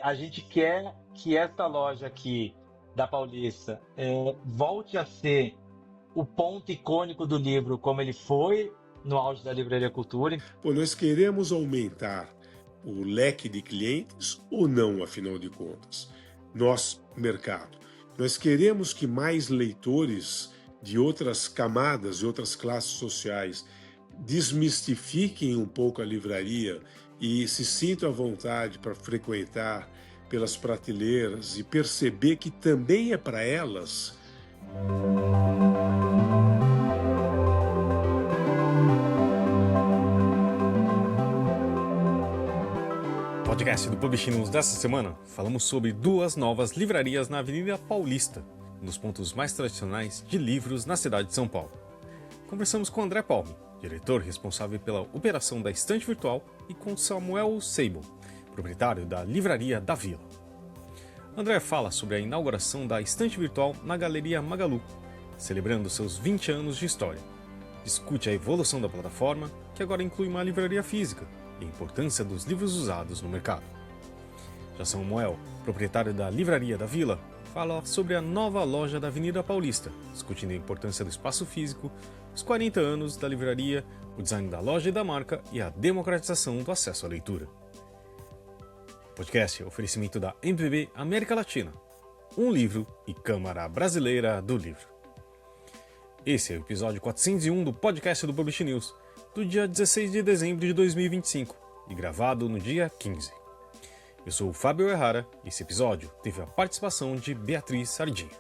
A gente quer que essa loja aqui da Paulista volte a ser o ponto icônico do livro, como ele foi no auge da Livraria Cultura. Pô, nós queremos aumentar o leque de clientes ou não, afinal de contas? Nós, mercado, nós queremos que mais leitores de outras camadas e outras classes sociais desmistifiquem um pouco a livraria e se sintam à vontade para frequentar pelas prateleiras e perceber que também é para elas. Podcast do Publishing News dessa semana, falamos sobre duas novas livrarias na Avenida Paulista, um dos pontos mais tradicionais de livros na cidade de São Paulo. Conversamos com André Palme, diretor responsável pela operação da estante virtual, e com Samuel Seibel, proprietário da Livraria da Vila. André fala sobre a inauguração da estante virtual na Galeria Magalu, celebrando seus 20 anos de história. Discute a evolução da plataforma, que agora inclui uma livraria física, e a importância dos livros usados no mercado. Já Samuel, proprietário da Livraria da Vila, fala sobre a nova loja da Avenida Paulista, discutindo a importância do espaço físico, os 40 anos da livraria, o design da loja e da marca e a democratização do acesso à leitura. O podcast é oferecimento da MPB América Latina, um livro e Câmara Brasileira do Livro. Esse é o episódio 401 do podcast do Publish News, do dia 16 de dezembro de 2025 e gravado no dia 15. Eu sou o Fábio Errara e esse episódio teve a participação de Beatriz Sardinha.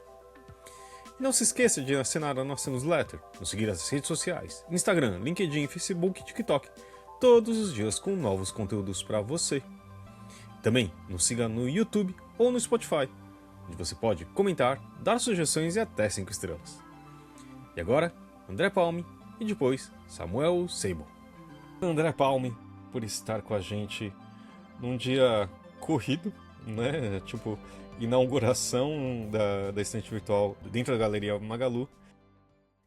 E não se esqueça de assinar a nossa newsletter, nos seguir nas redes sociais, Instagram, LinkedIn, Facebook e TikTok, todos os dias com novos conteúdos para você. Também nos siga no YouTube ou no Spotify, onde você pode comentar, dar sugestões e até 5 estrelas. E agora, André Palme e depois Samuel Seibel. André Palme, por estar com a gente num dia corrido, né? Tipo, inauguração da estante virtual dentro da Galeria Magalu.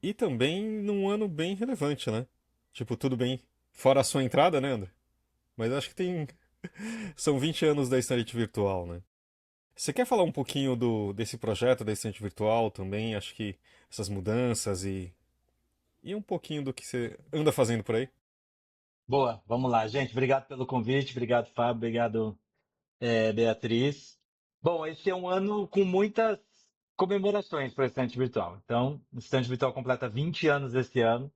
E também num ano bem relevante, né? Tipo, tudo bem, fora a sua entrada, né, André? Mas acho que são 20 anos da estante virtual, né? Você quer falar um pouquinho desse projeto da estante virtual também? Acho que essas mudanças e um pouquinho do que você anda fazendo por aí. Boa, vamos lá, gente. Obrigado pelo convite, obrigado, Fábio, obrigado, Beatriz. Bom, esse é um ano com muitas comemorações para a estante virtual. Então, a estante virtual completa 20 anos esse ano.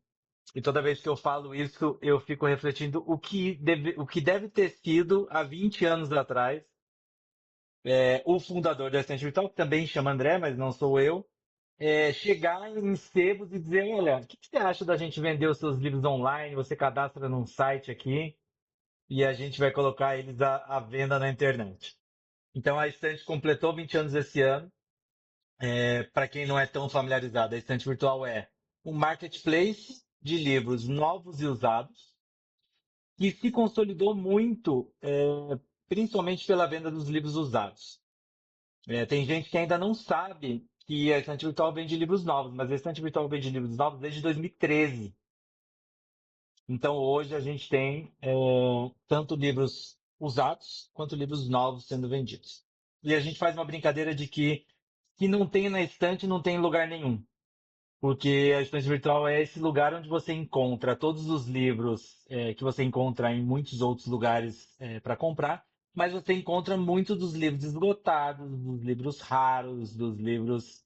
E toda vez que eu falo isso, eu fico refletindo o que deve ter sido há 20 anos atrás. O fundador da estante virtual, que também chama André, mas não sou eu, chegar em sebos e dizer, olha, o que você acha da gente vender os seus livros online? Você cadastra num site aqui e a gente vai colocar eles à venda na internet. Então a estante completou 20 anos esse ano. Para quem não é tão familiarizado, a estante virtual é um marketplace de livros novos e usados que se consolidou muito, principalmente pela venda dos livros usados. Tem gente que ainda não sabe que a estante virtual vende livros novos, mas a estante virtual vende livros novos desde 2013. Então hoje a gente tem tanto livros usados quanto livros novos sendo vendidos. E a gente faz uma brincadeira de que se não tem na estante, não tem em lugar nenhum. Porque a estante virtual é esse lugar onde você encontra todos os livros que você encontra em muitos outros lugares para comprar, mas você encontra muitos dos livros esgotados, dos livros raros, dos livros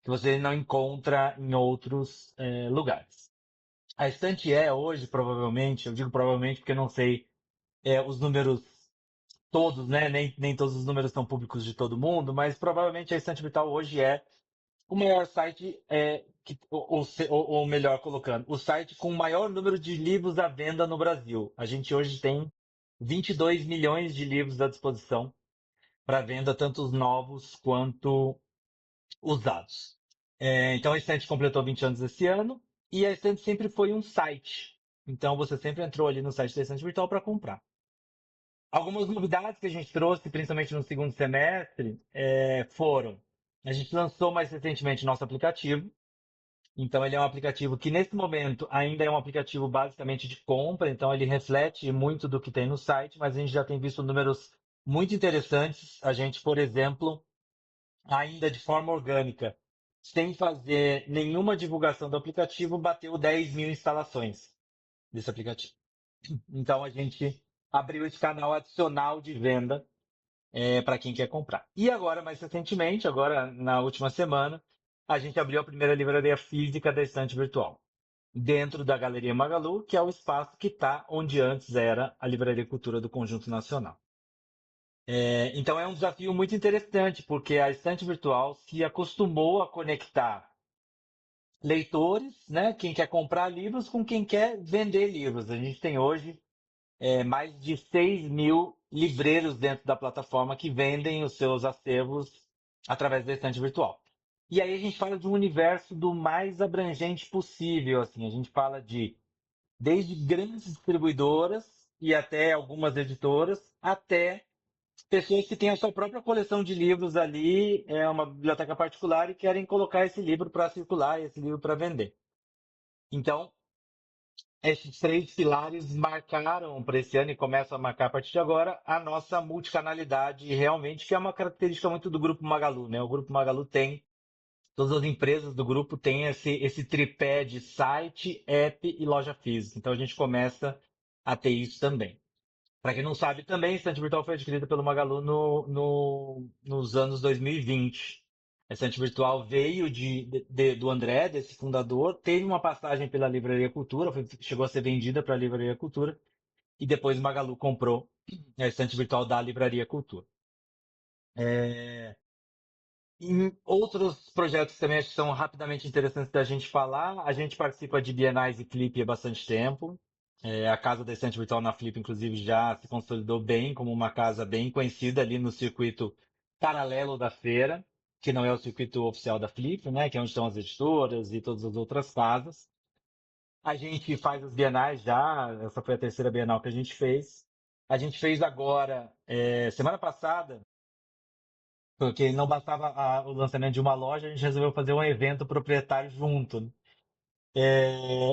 que você não encontra em outros lugares. A estante é hoje, provavelmente, eu digo provavelmente porque eu não sei os números todos, né? Nem todos os números estão públicos de todo mundo, mas provavelmente a estante virtual hoje é o maior site, ou melhor colocando, o site com o maior número de livros à venda no Brasil. A gente hoje tem 22 milhões de livros à disposição para venda, tanto os novos quanto usados. Então a estante completou 20 anos esse ano e a estante sempre foi um site. Então você sempre entrou ali no site da estante virtual para comprar. Algumas novidades que a gente trouxe, principalmente no segundo semestre, foram: a gente lançou mais recentemente nosso aplicativo. Então, ele é um aplicativo que, nesse momento, ainda é um aplicativo basicamente de compra. Então, ele reflete muito do que tem no site, mas a gente já tem visto números muito interessantes. A gente, por exemplo, ainda de forma orgânica, sem fazer nenhuma divulgação do aplicativo, bateu 10 mil instalações desse aplicativo. Então a gente abriu esse canal adicional de venda para quem quer comprar. E agora, mais recentemente, agora na última semana, a gente abriu a primeira livraria física da estante virtual, dentro da Galeria Magalu, que é o espaço que está onde antes era a Livraria Cultura do Conjunto Nacional. Então é um desafio muito interessante, porque a estante virtual se acostumou a conectar leitores, né, quem quer comprar livros, com quem quer vender livros. A gente tem hoje mais de 6 mil livreiros dentro da plataforma que vendem os seus acervos através da estante virtual. E aí a gente fala de um universo do mais abrangente possível, assim, a gente fala de desde grandes distribuidoras e até algumas editoras, até pessoas que têm a sua própria coleção de livros ali, é uma biblioteca particular e querem colocar esse livro para circular, esse livro para vender. Então, esses três pilares marcaram para esse ano e começam a marcar a partir de agora a nossa multicanalidade realmente, que é uma característica muito do Grupo Magalu, né? O Grupo Magalu tem, todas as empresas do grupo têm esse tripé de site, app e loja física. Então a gente começa a ter isso também. Para quem não sabe também, a Estante Virtual foi adquirida pelo Magalu nos anos 2020. A Estante Virtual veio do André, desse fundador, teve uma passagem pela Livraria Cultura, chegou a ser vendida para a Livraria Cultura, e depois o Magalu comprou a Estante Virtual da Livraria Cultura. Em outros projetos também acho que são rapidamente interessantes da gente falar. A gente participa de bienais e Flip há bastante tempo. A casa da Estante Virtual na Flip, inclusive, já se consolidou bem como uma casa bem conhecida ali no circuito paralelo da feira, que não é o circuito oficial da Flip, né? Que é onde estão as editoras e todas as outras casas. A gente faz as bienais já, essa foi a terceira bienal que a gente fez. A gente fez agora, semana passada, porque não bastava o lançamento de uma loja, a gente resolveu fazer um evento proprietário junto, né?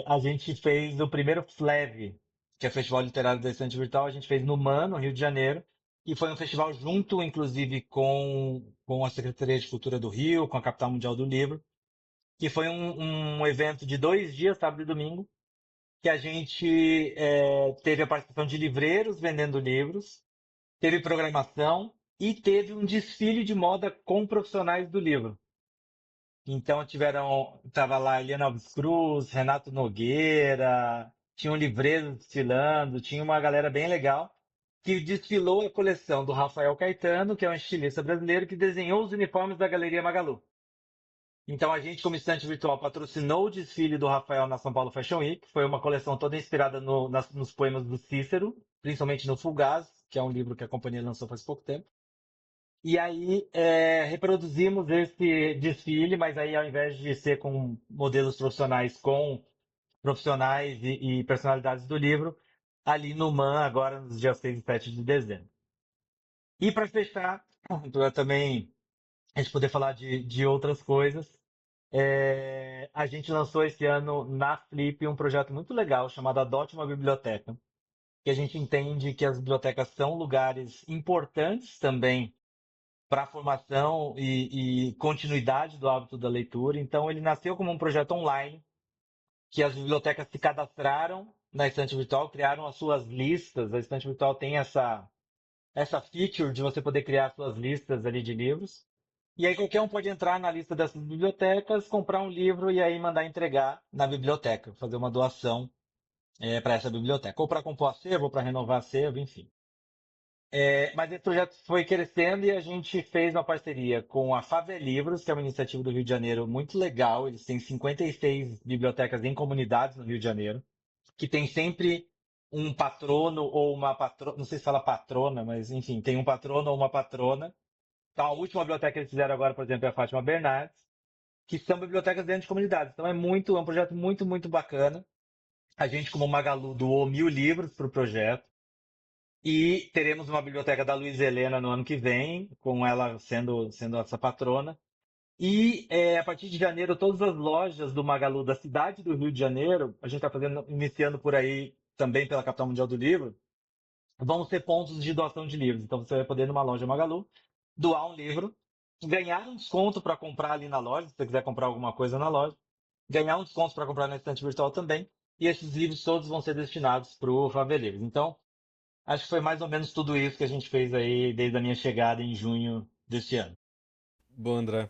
A gente fez o primeiro FLEV, que é o Festival Literário da Estante Virtual, a gente fez no MAN, no Rio de Janeiro, e foi um festival junto, inclusive, com a Secretaria de Cultura do Rio, com a Capital Mundial do Livro, que foi um evento de 2 dias, sábado e domingo, que a gente teve a participação de livreiros vendendo livros, teve programação e teve um desfile de moda com profissionais do livro. Então tava lá Eliana Alves Cruz, Renato Nogueira, tinha um livreiro desfilando, tinha uma galera bem legal que desfilou a coleção do Rafael Caetano, que é um estilista brasileiro que desenhou os uniformes da Galeria Magalu. Então a gente, como estante virtual, patrocinou o desfile do Rafael na São Paulo Fashion Week. Foi uma coleção toda inspirada nos poemas do Cícero, principalmente no Fugaz, que é um livro que a companhia lançou faz pouco tempo. E aí reproduzimos esse desfile, mas aí ao invés de ser com modelos profissionais, com profissionais e personalidades do livro, ali no MAN, agora nos dias 6 e 7 de dezembro. E para fechar, para também a gente poder falar de outras coisas, a gente lançou esse ano na Flip um projeto muito legal chamado Adote uma Biblioteca, que a gente entende que as bibliotecas são lugares importantes também para a formação e continuidade do hábito da leitura. Então, ele nasceu como um projeto online, que as bibliotecas se cadastraram na estante virtual, criaram as suas listas. A estante virtual tem essa feature de você poder criar suas listas ali de livros. E aí qualquer um pode entrar na lista dessas bibliotecas, comprar um livro e aí mandar entregar na biblioteca, fazer uma doação para essa biblioteca, ou para compor acervo, ou para renovar acervo, enfim. Mas esse projeto foi crescendo e a gente fez uma parceria com a Favelivros, que é uma iniciativa do Rio de Janeiro muito legal. Eles têm 56 bibliotecas em comunidades no Rio de Janeiro, que tem sempre um patrono ou uma patrona, não sei se fala patrona, mas enfim, tem um patrono ou uma patrona. Então, a última biblioteca que eles fizeram agora, por exemplo, é a Fátima Bernardes, que são bibliotecas dentro de comunidades. Então, é um projeto muito, muito bacana. A gente, como Magalu, doou 1.000 livros para o projeto. E teremos uma biblioteca da Luiza Helena no ano que vem, com ela sendo essa patrona. E a partir de janeiro, todas as lojas do Magalu da cidade do Rio de Janeiro, a gente está iniciando por aí também pela Capital Mundial do Livro, vão ser pontos de doação de livros. Então você vai poder, numa loja Magalu, doar um livro, ganhar um desconto para comprar ali na loja, se você quiser comprar alguma coisa na loja, ganhar um desconto para comprar na estante virtual também. E esses livros todos vão ser destinados para o Favelivros. Então, acho que foi mais ou menos tudo isso que a gente fez aí desde a minha chegada em junho deste ano. Bom, André,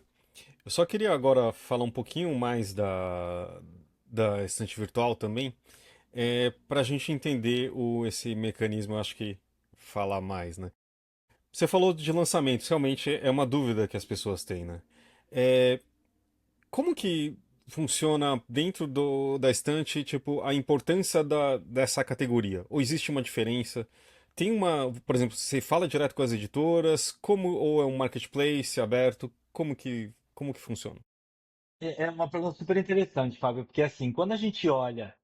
eu só queria agora falar um pouquinho mais da estante virtual também, para a gente entender esse mecanismo, eu acho que falar mais, né? Você falou de lançamentos, realmente é uma dúvida que as pessoas têm, né? É, como que funciona dentro da estante, tipo, a importância dessa categoria? Ou existe uma diferença? Tem uma, por exemplo, você fala direto com as editoras, ou é um marketplace aberto? Como que funciona? É uma pergunta super interessante, Fábio, porque assim, quando a gente olha,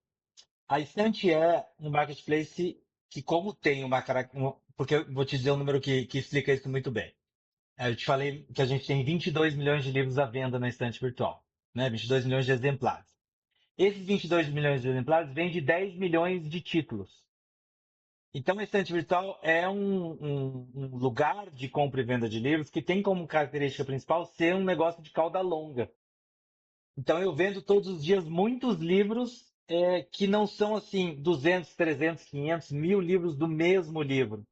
a estante é um marketplace que, como tem uma característica, porque eu vou te dizer um número que explica isso muito bem. Eu te falei que a gente tem 22 milhões de livros à venda na estante virtual, né? 22 milhões de exemplares. Esses 22 milhões de exemplares vêm de 10 milhões de títulos. Então, a estante virtual é um lugar de compra e venda de livros que tem como característica principal ser um negócio de cauda longa. Então, eu vendo todos os dias muitos livros que não são assim 200, 300, 500, 1000 livros do mesmo livro.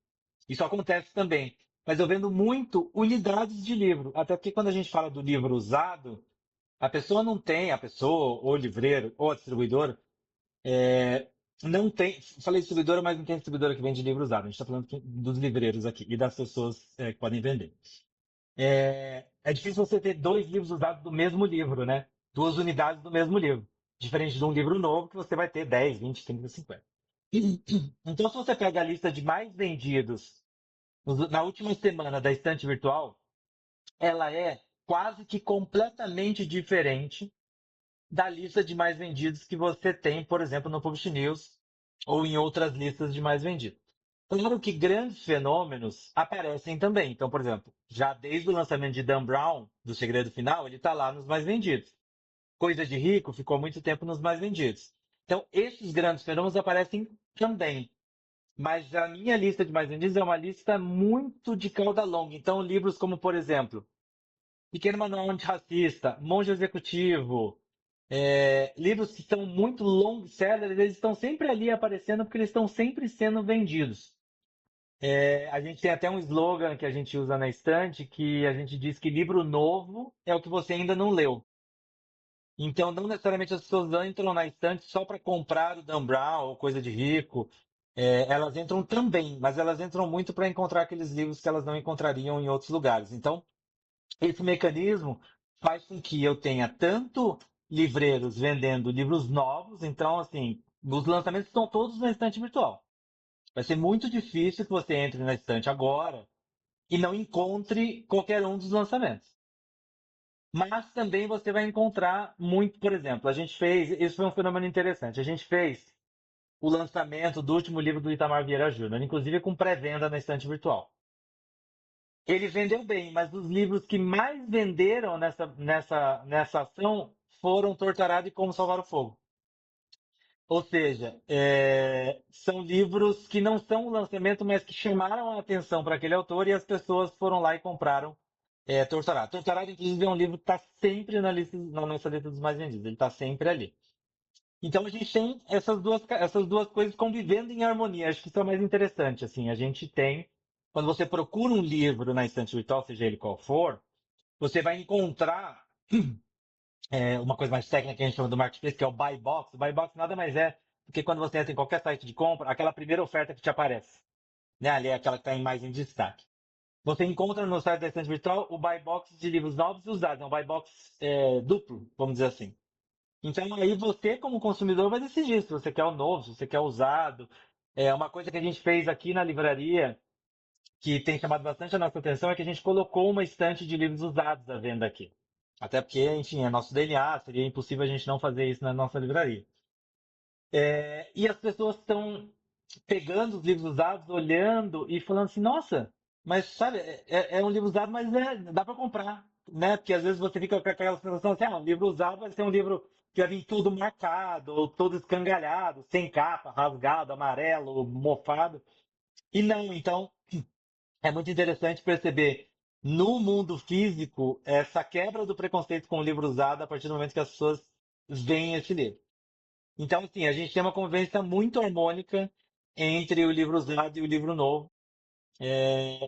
Isso acontece também. Mas eu vendo muito unidades de livro. Até porque quando a gente fala do livro usado, a pessoa não tem, a pessoa, ou o livreiro, ou a distribuidora, não tem. Falei distribuidora, mas não tem distribuidora que vende livro usado. A gente está falando dos livreiros aqui e das pessoas que podem vender. É difícil você ter dois livros usados do mesmo livro, né? Duas unidades do mesmo livro. Diferente de um livro novo que você vai ter 10, 20, 30, 50. Então, se você pega a lista de mais vendidos na última semana da estante virtual, ela é quase que completamente diferente da lista de mais vendidos que você tem, por exemplo, no Publish News ou em outras listas de mais vendidos. Claro que grandes fenômenos aparecem também. Então, por exemplo, já desde o lançamento de Dan Brown, do Segredo Final, ele está lá nos mais vendidos. Coisa de Rico ficou muito tempo nos mais vendidos. Então, esses grandes fenômenos aparecem também. Mas a minha lista de mais vendidos é uma lista muito de cauda longa. Então, livros como, por exemplo, Pequeno Manual Antirracista, Monge Executivo, livros que são muito long sellers, eles estão sempre ali aparecendo porque eles estão sempre sendo vendidos. A gente tem até um slogan que a gente usa na estante que a gente diz que livro novo é o que você ainda não leu. Então, não necessariamente as pessoas entram na estante só para comprar o Dan Brown ou coisa de rico. Elas entram também, mas elas entram muito para encontrar aqueles livros que elas não encontrariam em outros lugares. Então, esse mecanismo faz com que eu tenha tanto livreiros vendendo livros novos, então, assim, os lançamentos estão todos na estante virtual. Vai ser muito difícil que você entre na estante agora e não encontre qualquer um dos lançamentos. Mas também você vai encontrar muito, por exemplo, a gente fez, isso foi um fenômeno interessante, a gente fez o lançamento do último livro do Itamar Vieira Júnior, inclusive com pré-venda na estante virtual. Ele vendeu bem, mas os livros que mais venderam nessa ação foram Torturado e Como Salvar o Fogo. Ou seja, são livros que não são um lançamento, mas que chamaram a atenção para aquele autor e as pessoas foram lá e compraram Torturado. Torturado, inclusive, é um livro que está sempre na nossa lista dos mais vendidos. Ele está sempre ali. Então a gente tem essas duas coisas convivendo em harmonia. Acho que isso é o mais interessante. Assim, a gente tem, quando você procura um livro na estante virtual, seja ele qual for, você vai encontrar uma coisa mais técnica que a gente chama do marketplace, que é o buy box. O buy box nada mais é do que quando você entra em qualquer site de compra, aquela primeira oferta que te aparece. Né? Ali é aquela que está mais em destaque. Você encontra no site da estante virtual o buy box de livros novos e usados. É um buy box duplo, vamos dizer assim. Então aí você, como consumidor, vai decidir se você quer o novo, se você quer o usado. Uma coisa que a gente fez aqui na livraria, que tem chamado bastante a nossa atenção, é que a gente colocou uma estante de livros usados à venda aqui. Até porque, enfim, é nosso DNA, seria impossível a gente não fazer isso na nossa livraria. E as pessoas estão pegando os livros usados, olhando e falando assim, nossa, mas sabe, é um livro usado, mas dá para comprar, né? Porque às vezes você fica com aquela sensação assim, um livro usado vai ser um livro que vai vir tudo marcado, ou todo escangalhado, sem capa, rasgado, amarelo, mofado. E não, então é muito interessante perceber no mundo físico essa quebra do preconceito com o livro usado a partir do momento que as pessoas veem esse livro. Então, assim, a gente tem uma convivência muito harmônica entre o livro usado e o livro novo.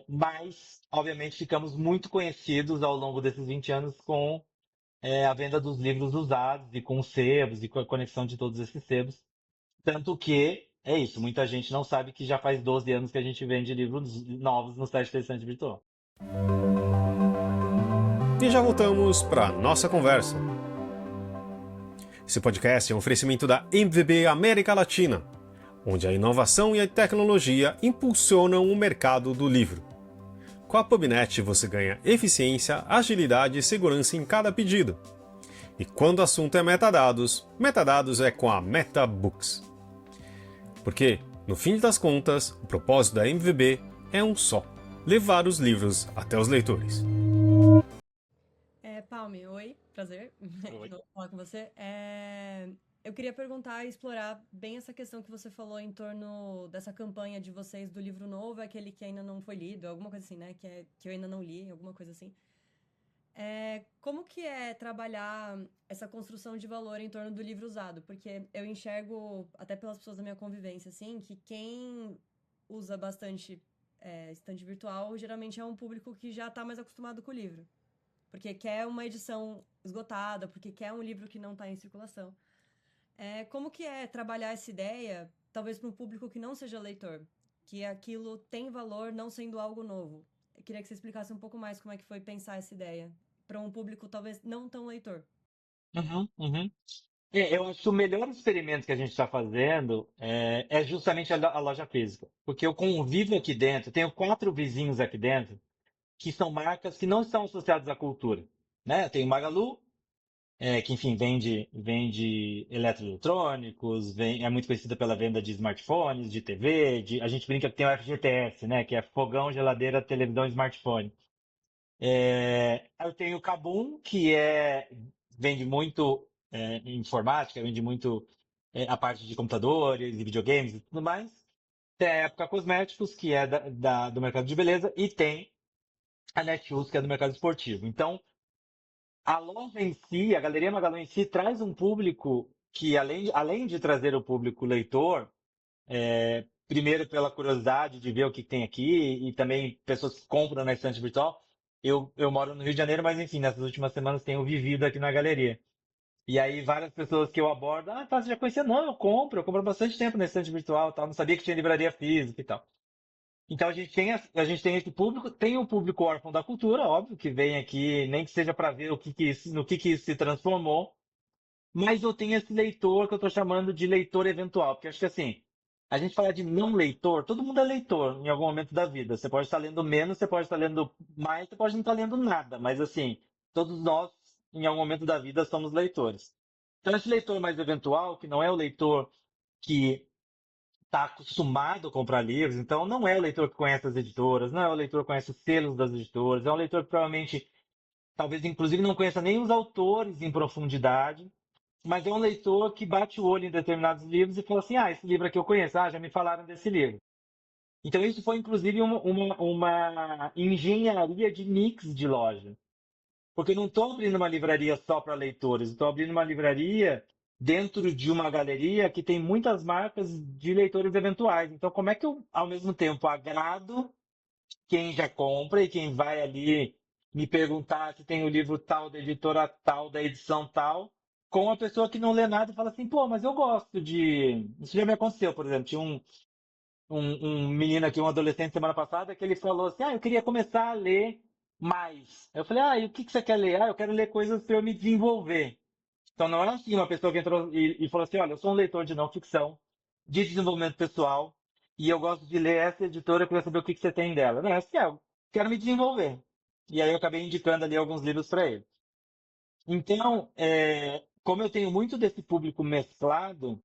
Mas, obviamente, ficamos muito conhecidos ao longo desses 20 anos com a venda dos livros usados e com os sebos e com a conexão de todos esses sebos. Tanto que, é isso, muita gente não sabe que já faz 12 anos que a gente vende livros novos no site da Estante Virtual. E já voltamos para nossa conversa. Esse podcast é um oferecimento da MVB América Latina, onde a inovação e a tecnologia impulsionam o mercado do livro. Com a PubNet você ganha eficiência, agilidade e segurança em cada pedido. E quando o assunto é metadados, metadados é com a MetaBooks. Porque, no fim das contas, o propósito da MVB é um só: levar os livros até os leitores. Palme, oi, prazer Oi. de novo falar com você. Eu queria perguntar e explorar bem essa questão que você falou em torno dessa campanha de vocês do livro novo, aquele que ainda não foi lido, alguma coisa assim, né? Que eu ainda não li, alguma coisa assim. Como que é trabalhar essa construção de valor em torno do livro usado? Porque eu enxergo, até pelas pessoas da minha convivência, assim, que quem usa bastante estante virtual geralmente é um público que já está mais acostumado com o livro. Porque quer uma edição esgotada, porque quer um livro que não está em circulação. Como que é trabalhar essa ideia, talvez para um público que não seja leitor? Que aquilo tem valor não sendo algo novo. Eu queria que você explicasse um pouco mais como é que foi pensar essa ideia para um público talvez não tão leitor. Uhum, uhum. Eu acho que o melhor experimento que a gente está fazendo é justamente a loja física. Porque eu convivo aqui dentro, tenho 4 vizinhos aqui dentro que são marcas que não estão associadas à cultura. Né? Tem o Magalu, que enfim vende eletroeletrônicos, é muito conhecida pela venda de smartphones, de TV, a gente brinca que tem o FGTS, né? Que é fogão, geladeira, televisão e smartphone. Eu tenho o Kabum, vende muito informática, vende muito a parte de computadores e videogames e tudo mais. Tem a Época Cosméticos, que é do mercado de beleza, e tem a Netshoes, que é do mercado esportivo. Então, a loja em si, a Galeria Magalu em si, traz um público que, além de trazer o público leitor, primeiro pela curiosidade de ver o que tem aqui, e também pessoas que compram na estante virtual. Eu moro no Rio de Janeiro, mas enfim, nessas últimas semanas tenho vivido aqui na galeria. E aí várias pessoas que eu abordo, tá, você já conhecia? Não, eu compro há bastante tempo na estante virtual, tal, não sabia que tinha livraria física e tal. Então a gente tem esse público, tem o público órfão da cultura, óbvio, que vem aqui, nem que seja para ver no que isso se transformou, mas eu tenho esse leitor que eu estou chamando de leitor eventual, porque acho que assim, a gente fala de não leitor, todo mundo é leitor em algum momento da vida. Você pode estar lendo menos, você pode estar lendo mais, você pode não estar lendo nada, mas assim, todos nós, em algum momento da vida, somos leitores. Então esse leitor mais eventual, que não é o leitor que está acostumado a comprar livros, então não é o leitor que conhece as editoras, não é o leitor que conhece os selos das editoras, é um leitor que provavelmente, talvez inclusive não conheça nem os autores em profundidade, mas é um leitor que bate o olho em determinados livros e fala assim: ah, esse livro aqui eu conheço, já me falaram desse livro. Então isso foi inclusive uma engenharia de mix de loja. Porque eu não estou abrindo uma livraria só para leitores, estou abrindo uma livraria dentro de uma galeria que tem muitas marcas de leitores eventuais. Então, como é que eu, ao mesmo tempo, agrado quem já compra e quem vai ali me perguntar se tem o livro tal, da editora tal, da edição tal, com a pessoa que não lê nada e fala assim, pô, mas eu gosto de. Isso já me aconteceu, por exemplo, tinha um menino aqui, um adolescente semana passada, que ele falou assim: ah, eu queria começar a ler mais. Eu falei: ah, e o que que você quer ler? Ah, eu quero ler coisas para eu me desenvolver. Então não é assim uma pessoa que entrou e falou assim: olha, eu sou um leitor de não ficção, de desenvolvimento pessoal, e eu gosto de ler essa editora, eu queria saber o que que você tem dela. Não, é assim, eu quero me desenvolver. E aí eu acabei indicando ali alguns livros para ele. Então, como eu tenho muito desse público mesclado,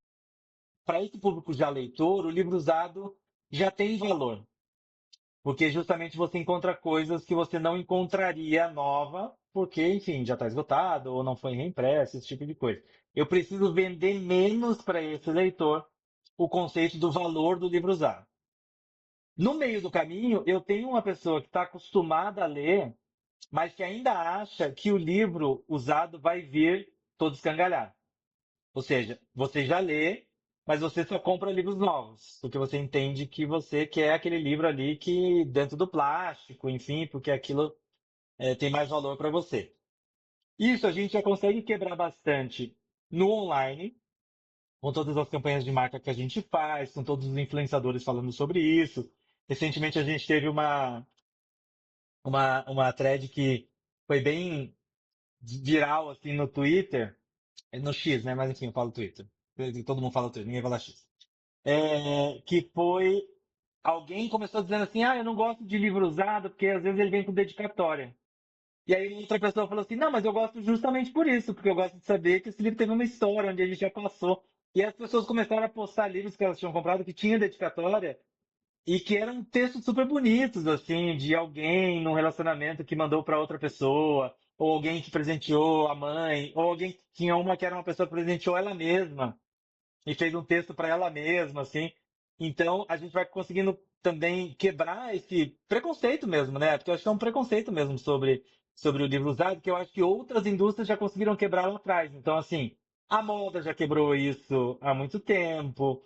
para esse público já leitor, o livro usado já tem valor. Porque justamente você encontra coisas que você não encontraria nova, porque, enfim, já está esgotado ou não foi reimpresso, esse tipo de coisa. Eu preciso vender menos para esse leitor o conceito do valor do livro usado. No meio do caminho, eu tenho uma pessoa que está acostumada a ler, mas que ainda acha que o livro usado vai vir todo escangalhado. Ou seja, você já lê, mas você só compra livros novos, porque você entende que você quer aquele livro ali que dentro do plástico, enfim, porque aquilo tem mais valor para você. Isso a gente já consegue quebrar bastante no online, com todas as campanhas de marca que a gente faz, com todos os influenciadores falando sobre isso. Recentemente a gente teve uma thread que foi bem viral assim no Twitter, no X, né? Mas enfim, eu falo Twitter. Todo mundo fala Twitter, ninguém fala X. Que foi alguém começou dizendo assim, eu não gosto de livro usado porque às vezes ele vem com dedicatória. E aí outra pessoa falou assim, não, mas eu gosto justamente por isso, porque eu gosto de saber que esse livro teve uma história onde a gente já passou. E as pessoas começaram a postar livros que elas tinham comprado que tinha dedicatória e que eram textos super bonitos, assim, de alguém num relacionamento que mandou para outra pessoa, ou alguém que presenteou a mãe, ou alguém que tinha uma que era uma pessoa que presenteou ela mesma e fez um texto para ela mesma, assim. Então, a gente vai conseguindo também quebrar esse preconceito mesmo, né? Porque eu acho que é um preconceito mesmo sobre o livro usado, que eu acho que outras indústrias já conseguiram quebrar lá atrás. Então, assim, a moda já quebrou isso há muito tempo.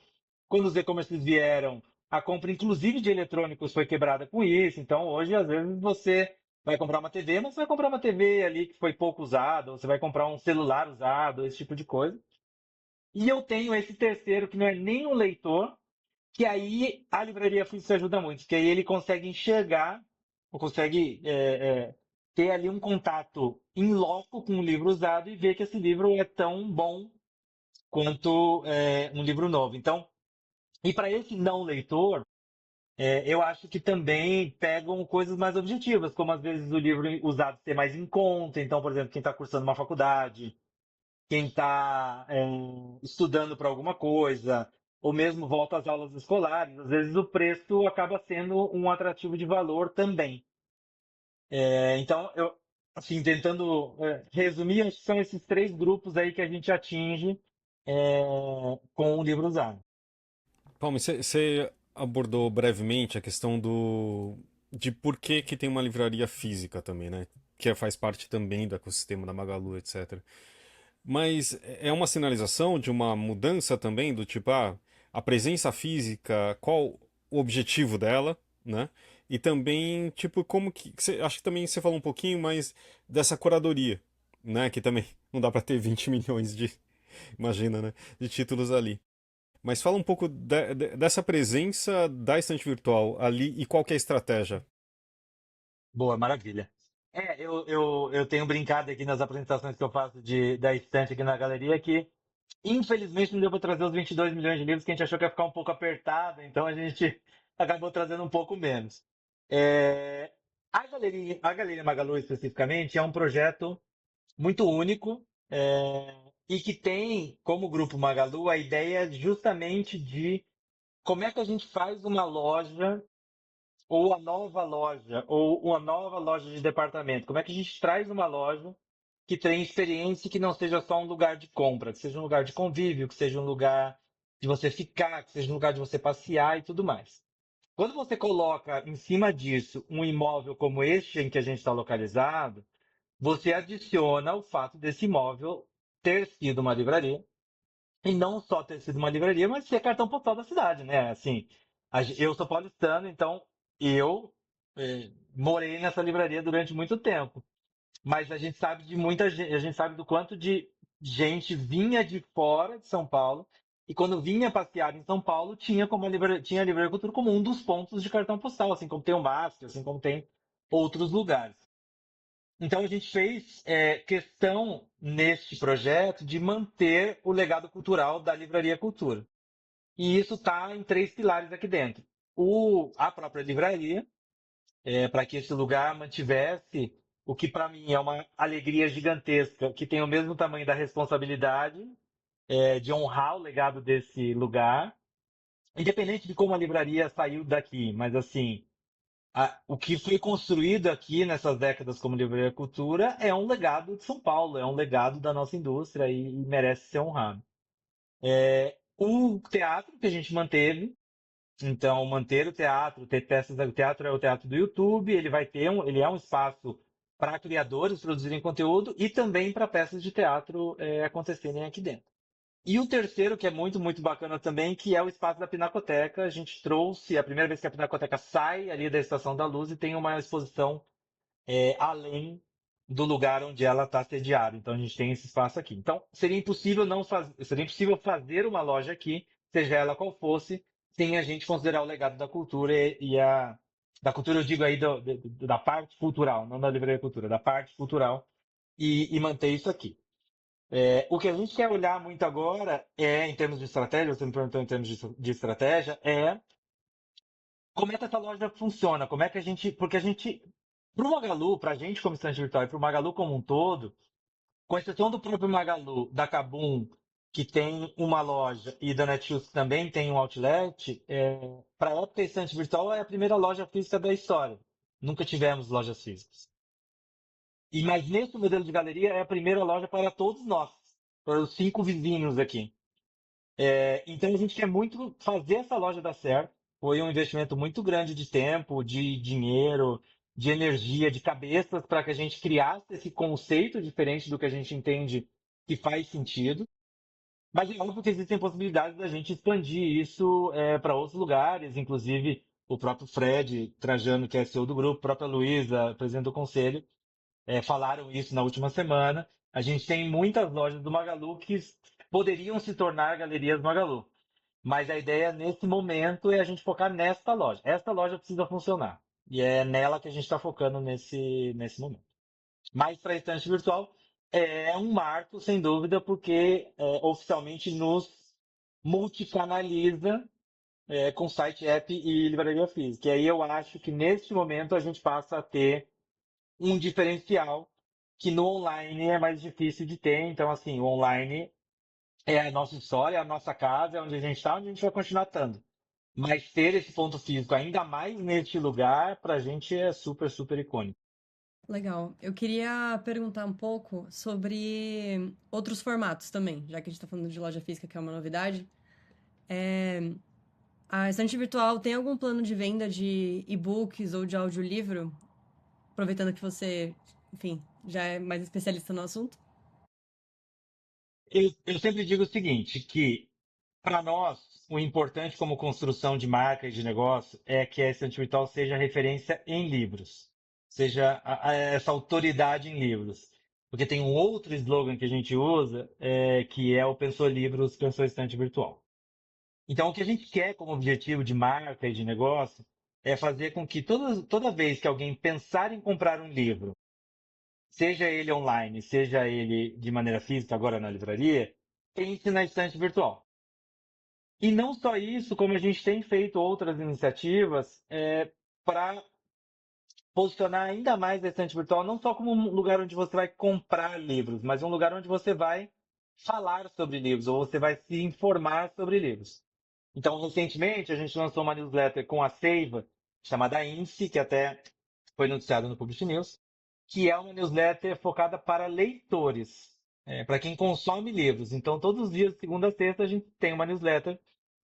Quando os e-commerces vieram, a compra, inclusive de eletrônicos, foi quebrada com isso. Então, hoje, às vezes, você vai comprar uma TV, mas você vai comprar uma TV ali que foi pouco usada, ou você vai comprar um celular usado, esse tipo de coisa. E eu tenho esse terceiro, que não é nem um leitor, que aí a livraria física ajuda muito, que aí ele consegue enxergar, ou consegue ter ali um contato em loco com o livro usado e ver que esse livro é tão bom quanto um livro novo. Então, e para esse não leitor, eu acho que também pegam coisas mais objetivas, como às vezes o livro usado ser mais em conta. Então, por exemplo, quem está cursando uma faculdade, quem está estudando para alguma coisa, ou mesmo volta às aulas escolares, às vezes o preço acaba sendo um atrativo de valor também. Então, eu, assim, tentando resumir, acho que são esses três grupos aí que a gente atinge é, com o livro usado. Palme, você abordou brevemente a questão de por que tem uma livraria física também, né? Que faz parte também do ecossistema da Magalu, etc. Mas é uma sinalização de uma mudança também do tipo, a presença física, qual o objetivo dela, né? E também, tipo, como que. Acho que também você falou um pouquinho mais dessa curadoria, né? Que também não dá pra ter 20 milhões de. Imagina, né? De títulos ali. Mas fala um pouco dessa presença da estante virtual ali e qual que é a estratégia. Boa, maravilha. Eu tenho brincado aqui nas apresentações que eu faço da estante aqui na galeria que, infelizmente, não deu para trazer os 22 milhões de livros que a gente achou que ia ficar um pouco apertado, então a gente acabou trazendo um pouco menos. É, a Galeria Magalu, especificamente, é um projeto muito único e que tem, como Grupo Magalu, a ideia justamente de como é que a gente faz uma loja ou a nova loja, ou uma nova loja de departamento? Como é que a gente traz uma loja que tenha experiência e que não seja só um lugar de compra, que seja um lugar de convívio, que seja um lugar de você ficar, que seja um lugar de você passear e tudo mais. Quando você coloca em cima disso um imóvel como este em que a gente está localizado, você adiciona o fato desse imóvel ter sido uma livraria, e não só ter sido uma livraria, mas ser cartão postal da cidade, né? Assim, eu sou paulistano, então eu morei nessa livraria durante muito tempo. Mas a gente sabe de muita gente, a gente sabe do quanto de gente vinha de fora de São Paulo e quando vinha passear em São Paulo tinha como tinha a Livraria Cultura como um dos pontos de cartão postal, assim como tem o MASP, assim como tem outros lugares. Então a gente fez questão neste projeto de manter o legado cultural da Livraria Cultura. E isso está em três pilares aqui dentro. A própria livraria, para que esse lugar mantivesse o que para mim é uma alegria gigantesca, que tem o mesmo tamanho da responsabilidade de honrar o legado desse lugar, independente de como a livraria saiu daqui, mas assim, o que foi construído aqui nessas décadas como Livraria Cultura é um legado de São Paulo, é um legado da nossa indústria e merece ser honrado. O teatro que a gente manteve, Então, manter o teatro, ter peças, o teatro é o teatro do YouTube, ele é um espaço para criadores produzirem conteúdo e também para peças de teatro acontecerem aqui dentro. E o terceiro, que é muito, muito bacana também, que é o espaço da Pinacoteca. A gente trouxe a primeira vez que a Pinacoteca sai ali da Estação da Luz e tem uma exposição além do lugar onde ela está sediada. Então a gente tem esse espaço aqui. Então seria impossível fazer uma loja aqui, seja ela qual fosse, sem a gente considerar o legado da cultura da cultura eu digo aí da parte cultural, não da livraria cultura, da parte cultural e manter isso aqui. O que a gente quer olhar muito agora em termos de estratégia, você me perguntou em termos de estratégia, como é que essa loja funciona? Como é que a gente. Porque a gente. Para o Magalu, para a gente como estante virtual e para o Magalu como um todo, com exceção do próprio Magalu, da Kabum, que tem uma loja, e da Netshoes, que também tem um outlet, para a época, a estante virtual é a primeira loja física da história. Nunca tivemos lojas físicas. Mas nesse modelo de galeria é a primeira loja para todos nós, para os 5 vizinhos aqui. Então a gente quer muito fazer essa loja dar certo. Foi um investimento muito grande de tempo, de dinheiro, de energia, de cabeças para que a gente criasse esse conceito diferente do que a gente entende que faz sentido. Mas é óbvio que existem possibilidades da gente expandir isso para outros lugares, inclusive o próprio Fred Trajano, que é CEO do grupo, a própria Luísa, presidente do conselho, falaram isso na última semana. A gente tem muitas lojas do Magalu que poderiam se tornar galerias Magalu. Mas a ideia nesse momento é a gente focar nesta loja. Esta loja precisa funcionar. E é nela que a gente está focando nesse momento. Mas para a estante virtual é um marco, sem dúvida, porque oficialmente nos multicanaliza com site, app e livraria física. E aí eu acho que neste momento a gente passa a ter um diferencial que no online é mais difícil de ter. Então, assim, o online é a nossa história, é a nossa casa, é onde a gente está, onde a gente vai continuar estando. Mas ter esse ponto físico, ainda mais neste lugar, para a gente é super, super icônico. Legal. Eu queria perguntar um pouco sobre outros formatos também, já que a gente está falando de loja física, que é uma novidade. A estante virtual tem algum plano de venda de e-books ou de audiolivro? Aproveitando que você, enfim, já é mais especialista no assunto. Eu sempre digo o seguinte, que para nós, o importante como construção de marca e de negócio é que a estante virtual seja referência em livros, seja essa autoridade em livros. Porque tem um outro slogan que a gente usa, que é o Pensou Livros, Pensou Estante Virtual. Então, o que a gente quer como objetivo de marca e de negócio é fazer com que toda vez que alguém pensar em comprar um livro, seja ele online, seja ele de maneira física, agora na livraria, pense na estante virtual. E não só isso, como a gente tem feito outras iniciativas para posicionar ainda mais a estante virtual, não só como um lugar onde você vai comprar livros, mas um lugar onde você vai falar sobre livros, ou você vai se informar sobre livros. Então, recentemente, a gente lançou uma newsletter com a Seiva, chamada INSE, que até foi noticiado no Publish News, que é uma newsletter focada para leitores, para quem consome livros. Então, todos os dias, de segunda a sexta, a gente tem uma newsletter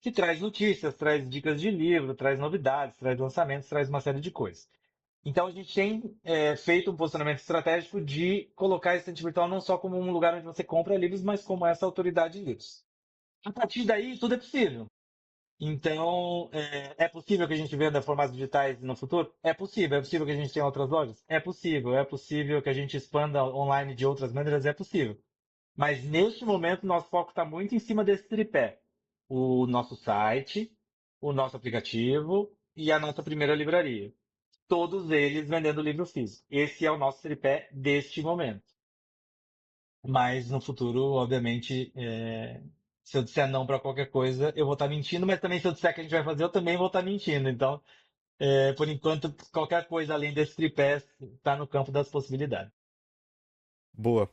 que traz notícias, traz dicas de livro, traz novidades, traz lançamentos, traz uma série de coisas. Então, a gente tem feito um posicionamento estratégico de colocar a estante virtual não só como um lugar onde você compra livros, mas como essa autoridade em livros. A partir daí, tudo é possível. Então, é possível que a gente venda formatos digitais no futuro? É possível. É possível que a gente tenha outras lojas? É possível. É possível que a gente expanda online de outras maneiras? É possível. Mas neste momento, nosso foco está muito em cima desse tripé: o nosso site, o nosso aplicativo e a nossa primeira livraria. Todos eles vendendo livro físico. Esse é o nosso tripé deste momento. Mas no futuro, obviamente, se eu disser não para qualquer coisa, eu vou estar mentindo, mas também se eu disser que a gente vai fazer, eu também vou estar mentindo. Então, por enquanto, qualquer coisa além desse tripé está no campo das possibilidades. Boa.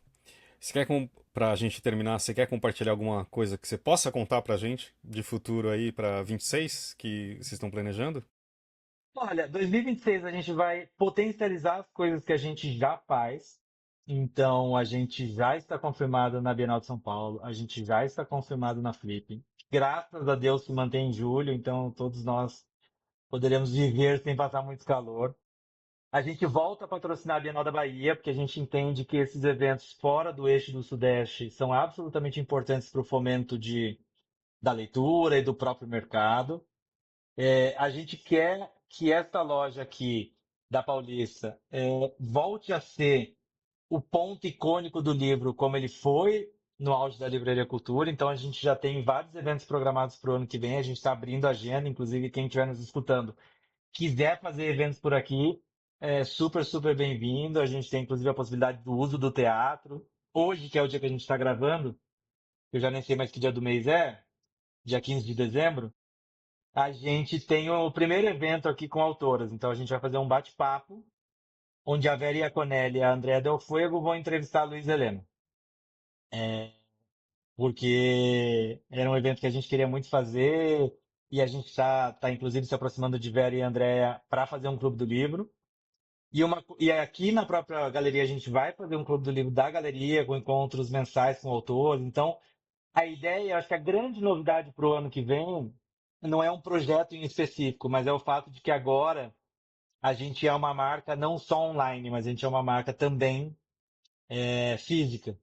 Você quer, pra gente terminar, você quer compartilhar alguma coisa que você possa contar pra gente de futuro aí pra 26 que vocês estão planejando? Olha, 2026 a gente vai potencializar as coisas que a gente já faz. Então, a gente já está confirmado na Bienal de São Paulo, a gente já está confirmado na Flip. graças a Deus se mantém em julho, então todos nós poderemos viver sem passar muito calor. A gente volta a patrocinar a Bienal da Bahia, porque a gente entende que esses eventos fora do eixo do Sudeste são absolutamente importantes para o fomento da leitura e do próprio mercado. A gente quer que essa loja aqui da Paulista volte a ser o ponto icônico do livro, como ele foi no auge da Livraria Cultura. Então a gente já tem vários eventos programados para o ano que vem. A gente está abrindo a agenda, inclusive quem estiver nos escutando, quiser fazer eventos por aqui, é super, super bem-vindo. A gente tem inclusive a possibilidade do uso do teatro. Hoje, que é o dia que a gente está gravando, eu já nem sei mais que dia do mês é, dia 15 de dezembro, a gente tem o primeiro evento aqui com autoras. Então a gente vai fazer um bate-papo, onde a Vera Iaconelli e a Andrea Del Fuego vão entrevistar a Luiz Helena. Porque era um evento que a gente queria muito fazer e a gente está inclusive se aproximando de Vera e Andrea para fazer um clube do livro. E aqui na própria galeria a gente vai fazer um clube do livro da galeria, com encontros mensais com autores. Então, a ideia, acho que a grande novidade para o ano que vem não é um projeto em específico, mas é o fato de que agora a gente é uma marca não só online, mas a gente é uma marca também física.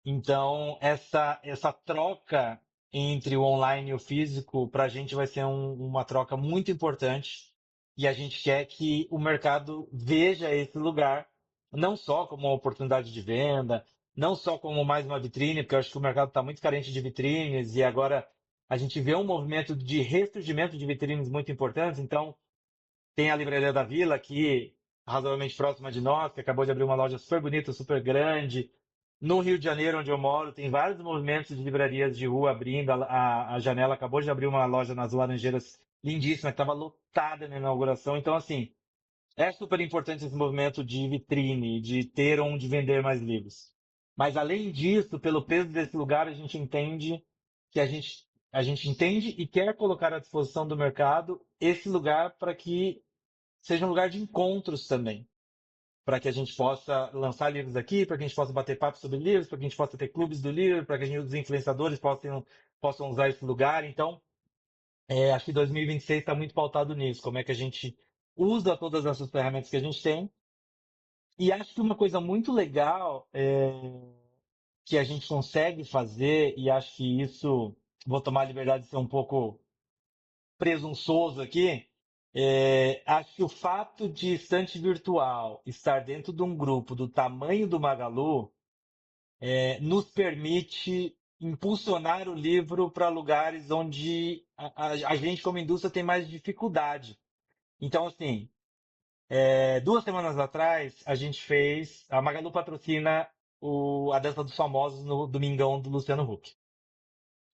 Então, essa troca entre o online e o físico, para a gente vai ser uma troca muito importante. E a gente quer que o mercado veja esse lugar, não só como uma oportunidade de venda, não só como mais uma vitrine, porque eu acho que o mercado está muito carente de vitrines, e agora a gente vê um movimento de ressurgimento de vitrines muito importantes. Então, tem a Livraria da Vila, aqui razoavelmente próxima de nós, que acabou de abrir uma loja super bonita, super grande. No Rio de Janeiro, onde eu moro, tem vários movimentos de livrarias de rua abrindo. A Janela acabou de abrir uma loja nas Laranjeiras lindíssima, que estava lotada na inauguração. Então, assim, é super importante esse movimento de vitrine, de ter onde vender mais livros. Mas, além disso, pelo peso desse lugar, a gente entende que a gente entende e quer colocar à disposição do mercado esse lugar para que seja um lugar de encontros também, para que a gente possa lançar livros aqui, para que a gente possa bater papo sobre livros, para que a gente possa ter clubes do livro, para que os influenciadores possam usar esse lugar. Então, acho que 2026 está muito pautado nisso, como é que a gente usa todas essas ferramentas que a gente tem. E acho que uma coisa muito legal que a gente consegue fazer, e acho que isso, vou tomar a liberdade de ser um pouco presunçoso aqui, acho que o fato de estante virtual estar dentro de um grupo do tamanho do Magalu nos permite impulsionar o livro para lugares onde a gente, como indústria, tem mais dificuldade. Então, assim, 2 semanas atrás, a gente fez. A Magalu patrocina a Dança dos Famosos no Domingão do Luciano Huck.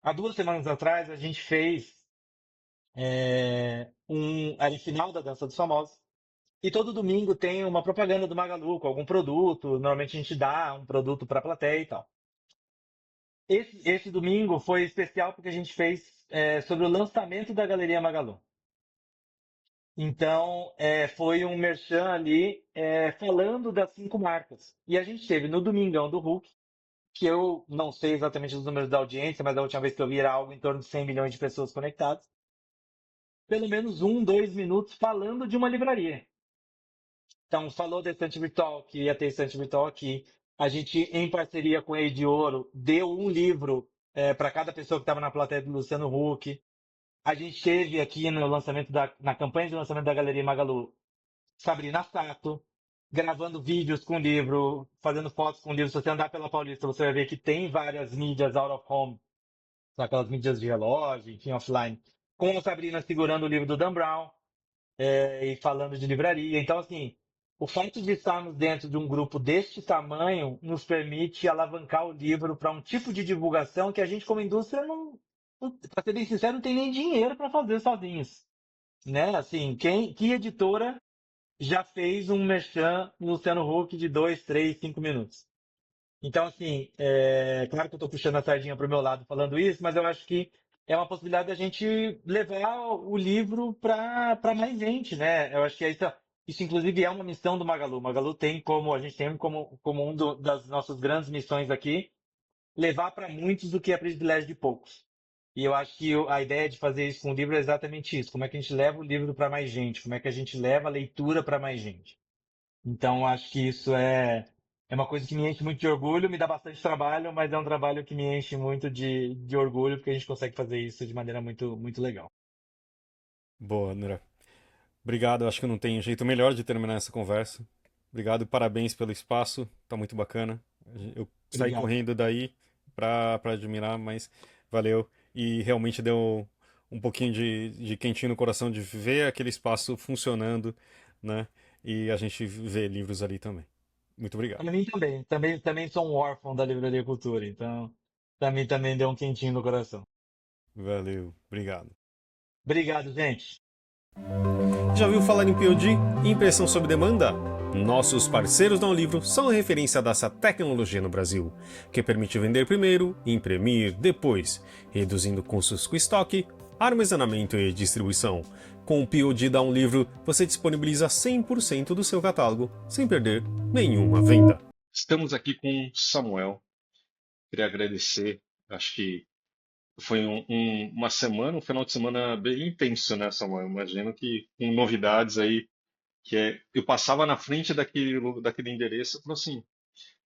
Há 2 semanas atrás, a gente fez era em final da Dança dos Famosos. E todo domingo tem uma propaganda do Magalu com algum produto. Normalmente a gente dá um produto para a plateia e tal. Esse domingo foi especial porque a gente fez sobre o lançamento da Galeria Magalu. Então, foi um merchan ali falando das 5 marcas. E a gente teve no Domingão do Hulk, que eu não sei exatamente os números da audiência, mas a última vez que eu vi era algo em torno de 100 milhões de pessoas conectadas. Pelo menos 2 minutos falando de uma livraria. Então, falou da estante virtual, que ia ter estante virtual aqui. A gente, em parceria com a Ei de Ouro, deu um livro para cada pessoa que estava na plateia do Luciano Huck. A gente teve aqui no lançamento na campanha de lançamento da Galeria Magalu, Sabrina Sato, gravando vídeos com o livro, fazendo fotos com o livro. Se você andar pela Paulista, você vai ver que tem várias mídias out of home, aquelas mídias de relógio, enfim, offline, com a Sabrina segurando o livro do Dan Brown e falando de livraria. Então, assim, o fato de estarmos dentro de um grupo deste tamanho nos permite alavancar o livro para um tipo de divulgação que a gente, como indústria, para ser bem sincero, não tem nem dinheiro para fazer sozinhos. Né? Assim, que editora já fez um merchan no Luciano Huck de 2, 3, 5 minutos? Então, assim, claro que eu estou puxando a sardinha para o meu lado falando isso, mas eu acho que é uma possibilidade da gente levar o livro para mais gente, né? Eu acho que isso, inclusive, é uma missão do Magalu. O Magalu a gente tem como das nossas grandes missões aqui, levar para muitos o que é privilégio de poucos. E eu acho que a ideia de fazer isso com o livro é exatamente isso. Como é que a gente leva o livro para mais gente? Como é que a gente leva a leitura para mais gente? Então, eu acho que isso é uma coisa que me enche muito de orgulho, me dá bastante trabalho, mas é um trabalho que me enche muito de orgulho, porque a gente consegue fazer isso de maneira muito, muito legal. Boa, André. Obrigado, acho que não tem jeito melhor de terminar essa conversa. Obrigado, parabéns pelo espaço, tá muito bacana. Eu saí Obrigado. correndo daí pra admirar, mas valeu. E realmente deu um pouquinho de quentinho no coração de ver aquele espaço funcionando, né? E a gente vê livros ali também. Muito obrigado. Para mim também. Também sou um órfão da Livraria Cultura, então para mim também deu um quentinho no coração. Valeu, obrigado. Obrigado, gente. Já ouviu falar em POD? Impressão sob demanda? Nossos parceiros da Livro são a referência dessa tecnologia no Brasil, que permite vender primeiro e imprimir depois, reduzindo custos com estoque, armazenamento e distribuição. Com o POD da Livro, você disponibiliza 100% do seu catálogo, sem perder nenhuma venda. Estamos aqui com o Samuel. Queria agradecer. Acho que foi uma semana, um final de semana bem intenso, né, Samuel? Imagino que com novidades aí, eu passava na frente daquele endereço e falei assim,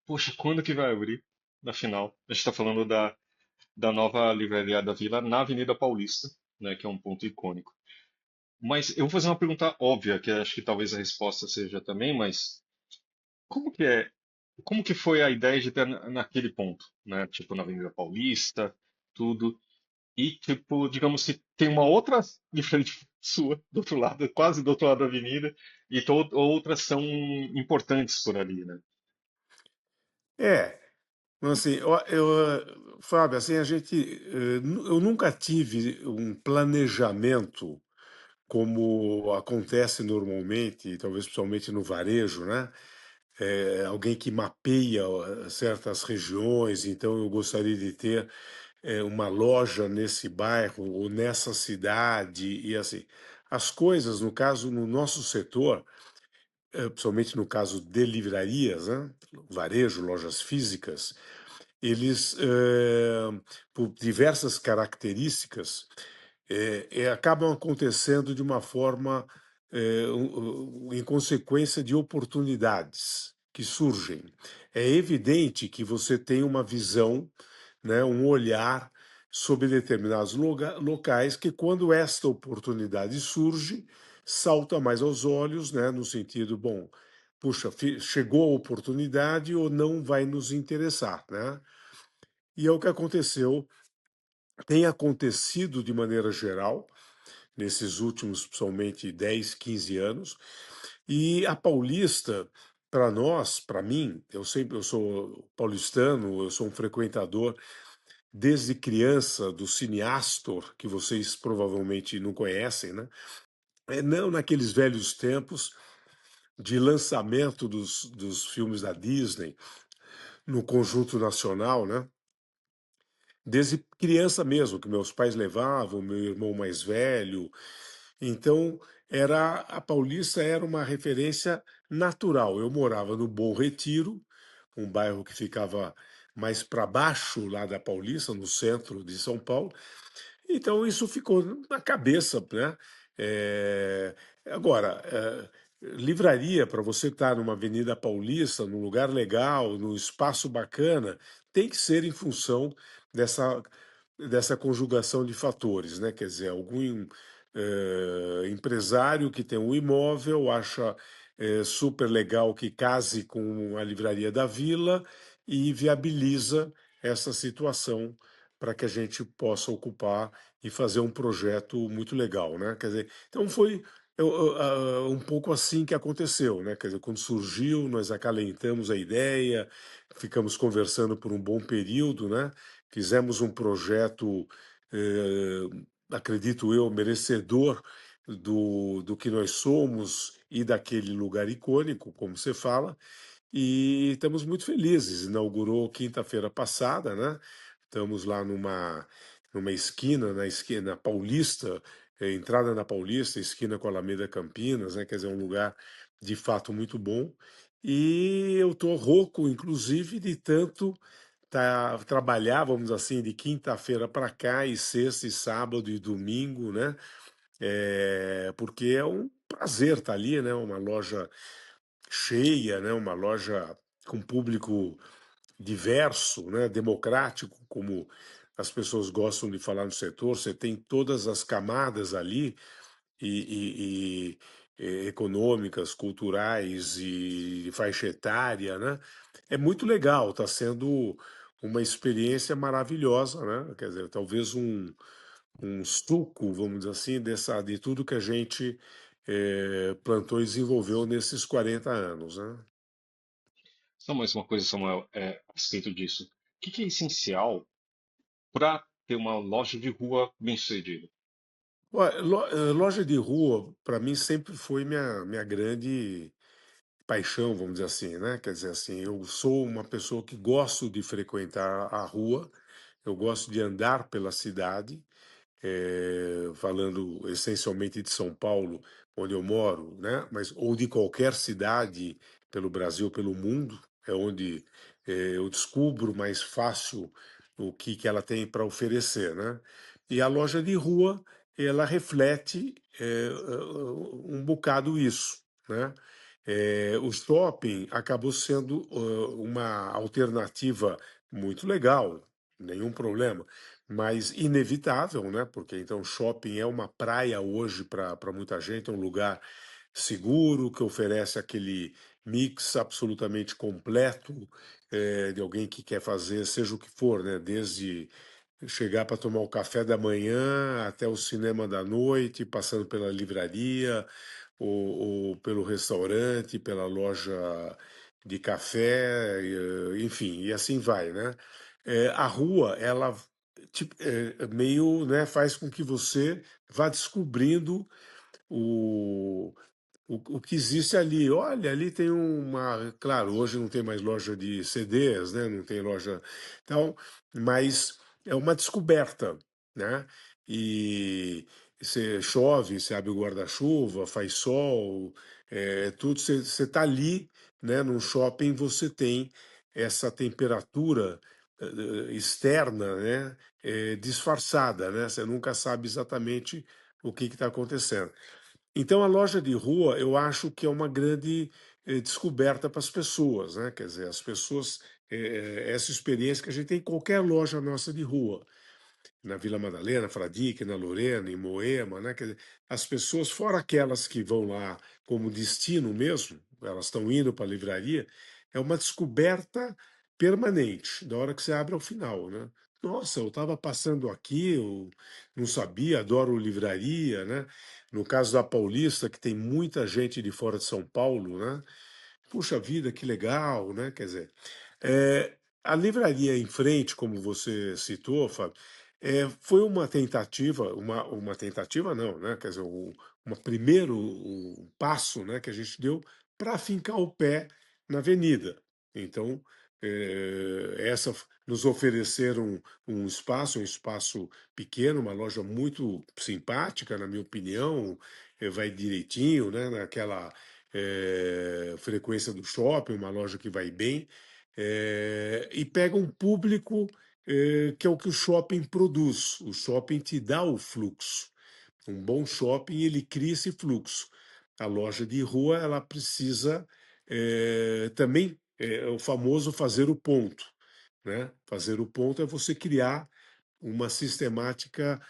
poxa, quando que vai abrir? Na final, a gente está falando da nova livraria da Vila na Avenida Paulista, né, que é um ponto icônico. Mas eu vou fazer uma pergunta óbvia, que acho que talvez a resposta seja também, mas como que é como que foi a ideia de ter naquele ponto, né? Tipo, na Avenida Paulista, tudo. E, tipo, digamos que tem uma outra diferente sua, do outro lado, quase do outro lado da avenida, e outras são importantes por ali, né? É, assim, Fábio, assim, eu nunca tive um planejamento como acontece normalmente, e talvez principalmente no varejo, né? Alguém que mapeia certas regiões, então eu gostaria de ter uma loja nesse bairro ou nessa cidade e assim. As coisas, no caso, no nosso setor, principalmente no caso de livrarias, né? Varejo, lojas físicas, eles, por diversas características, acabam acontecendo de uma forma, em consequência de oportunidades que surgem. É evidente que você tem uma visão, né, um olhar sobre determinados locais que, quando esta oportunidade surge, salta mais aos olhos, né, no sentido, bom, puxa, chegou a oportunidade ou não vai nos interessar, né? E é o que aconteceu, tem acontecido de maneira geral, nesses últimos, principalmente, 10, 15 anos, e a Paulista, para nós, para mim, eu sou paulistano, eu sou um frequentador desde criança do Cine Astor, que vocês provavelmente não conhecem, né? Não naqueles velhos tempos de lançamento dos filmes da Disney no conjunto nacional, né? Desde criança mesmo, que meus pais levavam, meu irmão mais velho. Então, a Paulista era uma referência natural. Eu morava no Bom Retiro, um bairro que ficava mais para baixo lá da Paulista, no centro de São Paulo. Então isso ficou na cabeça, né? Eh, agora, livraria para você estar numa Avenida Paulista, num lugar legal, num espaço bacana, tem que ser em função dessa, dessa conjugação de fatores, né? Quer dizer, algum empresário que tem um imóvel acha super legal que case com a livraria da vila e viabiliza essa situação para que a gente possa ocupar e fazer um projeto muito legal, né? Quer dizer, então foi um pouco assim que aconteceu, né? Quer dizer, quando surgiu, nós acalentamos a ideia, ficamos conversando por um bom período, né? Fizemos um projeto, acredito eu, merecedor do que nós somos e daquele lugar icônico, como você fala, e estamos muito felizes. Inaugurou quinta-feira passada, né? Estamos lá numa esquina, na esquina Paulista, entrada na Paulista, esquina com a Alameda Campinas, né? Quer dizer, um lugar de fato muito bom. E eu tô rouco, inclusive, de tanto trabalhar, vamos dizer assim, de quinta-feira para cá, e sexta, e sábado, e domingo, né? Porque é um prazer estar ali, né? Uma loja cheia, né? Uma loja com público diverso, né? Democrático, como as pessoas gostam de falar no setor. Você tem todas as camadas ali, econômicas, culturais e de faixa etária, né? É muito legal, está sendo uma experiência maravilhosa, né? Quer dizer, talvez um suco, vamos dizer assim, de tudo que a gente plantou e desenvolveu nesses 40 anos, né? Só mais uma coisa, Samuel, a respeito disso. O que é essencial para ter uma loja de rua bem-sucedida? Olha, loja de rua, para mim, sempre foi minha grande paixão, vamos dizer assim, né? Quer dizer assim, eu sou uma pessoa que gosto de frequentar a rua, eu gosto de andar pela cidade, falando essencialmente de São Paulo, onde eu moro, né? Mas ou de qualquer cidade pelo Brasil, pelo mundo, é onde eu descubro mais fácil o que ela tem para oferecer, né? E a loja de rua, ela reflete um bocado isso, né? O shopping acabou sendo uma alternativa muito legal, nenhum problema, mas inevitável, né? Porque então shopping é uma praia hoje para muita gente, é um lugar seguro que oferece aquele mix absolutamente completo de alguém que quer fazer seja o que for, né? Desde chegar para tomar o café da manhã até o cinema da noite, passando pela livraria ou pelo restaurante, pela loja de café, enfim, e assim vai, né? A rua, ela meio, né, faz com que você vá descobrindo o, o que existe ali. Olha, ali tem uma. Claro, hoje não tem mais loja de CDs, né? Não tem loja. Então, mas é uma descoberta, né? E você chove, você abre o guarda-chuva, faz sol, tudo. Você está ali, né? Num shopping, você tem essa temperatura externa, né? Disfarçada, né? Você nunca sabe exatamente o que está acontecendo. Então, a loja de rua, eu acho que é uma grande descoberta para as pessoas, né? Quer dizer, as pessoas, essa experiência que a gente tem em qualquer loja nossa de rua, na Vila Madalena, Fradique, na Lorena, em Moema, né? Quer dizer, as pessoas, fora aquelas que vão lá como destino mesmo, elas estão indo para a livraria, é uma descoberta permanente, da hora que você abre ao final, né? Nossa, eu estava passando aqui, eu não sabia, adoro livraria, né? No caso da Paulista, que tem muita gente de fora de São Paulo, né? Puxa vida, que legal, né? Quer dizer, a livraria em frente, como você citou, Fábio, foi uma tentativa, uma tentativa não, né? Quer dizer, uma primeiro passo, né, que a gente deu para fincar o pé na avenida. Então, nos ofereceram um espaço pequeno, uma loja muito simpática, na minha opinião, vai direitinho, né, naquela frequência do shopping, uma loja que vai bem, e pega um público que é o que o shopping produz. O shopping te dá o fluxo. Um bom shopping, ele cria esse fluxo. A loja de rua, ela precisa também, é o famoso fazer o ponto, né? Fazer o ponto é você criar uma sistemática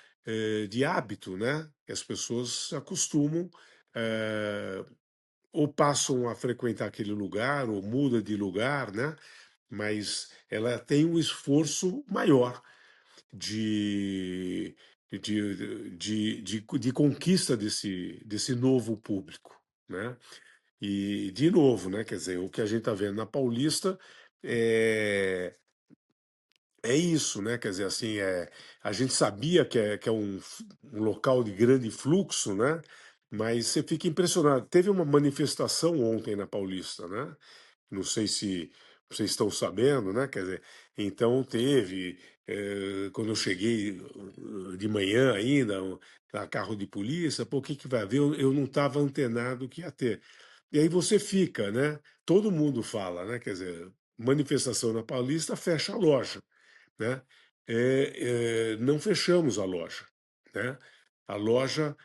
de hábito, né? Que as pessoas se acostumam, eh, ou passam a frequentar aquele lugar, ou muda de lugar, né? Mas ela tem um esforço maior de, de conquista desse novo público, né? E, de novo, né? Quer dizer, o que a gente está vendo na Paulista é, é isso, né? Quer dizer, assim, a gente sabia que é um local de grande fluxo, né? Mas você fica impressionado. Teve uma manifestação ontem na Paulista, né? Não sei se vocês estão sabendo, né? Quer dizer, então teve, quando eu cheguei de manhã ainda, carro de polícia, pô, o que que vai haver? Eu não estava antenado que ia ter. E aí você fica, né? Todo mundo fala, né? Quer dizer, manifestação na Paulista fecha a loja, né? Não fechamos a loja, né? A loja,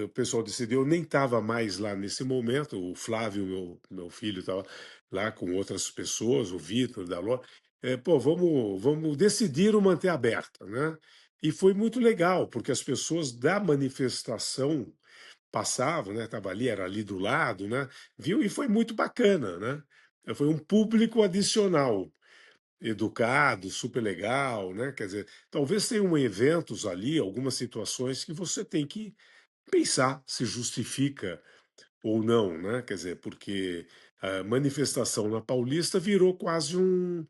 o pessoal decidiu, eu nem estava mais lá nesse momento, o Flávio, meu filho, estava lá com outras pessoas, o Vitor da loja. Pô, vamos decidir o manter aberta, né? E foi muito legal, porque as pessoas da manifestação passavam, né? Tava ali, era ali do lado, né? Viu? E foi muito bacana, né? Foi um público adicional, educado, super legal, né? Quer dizer, talvez tenham eventos ali, algumas situações que você tem que pensar se justifica ou não, né? Quer dizer, porque a manifestação na Paulista virou quase um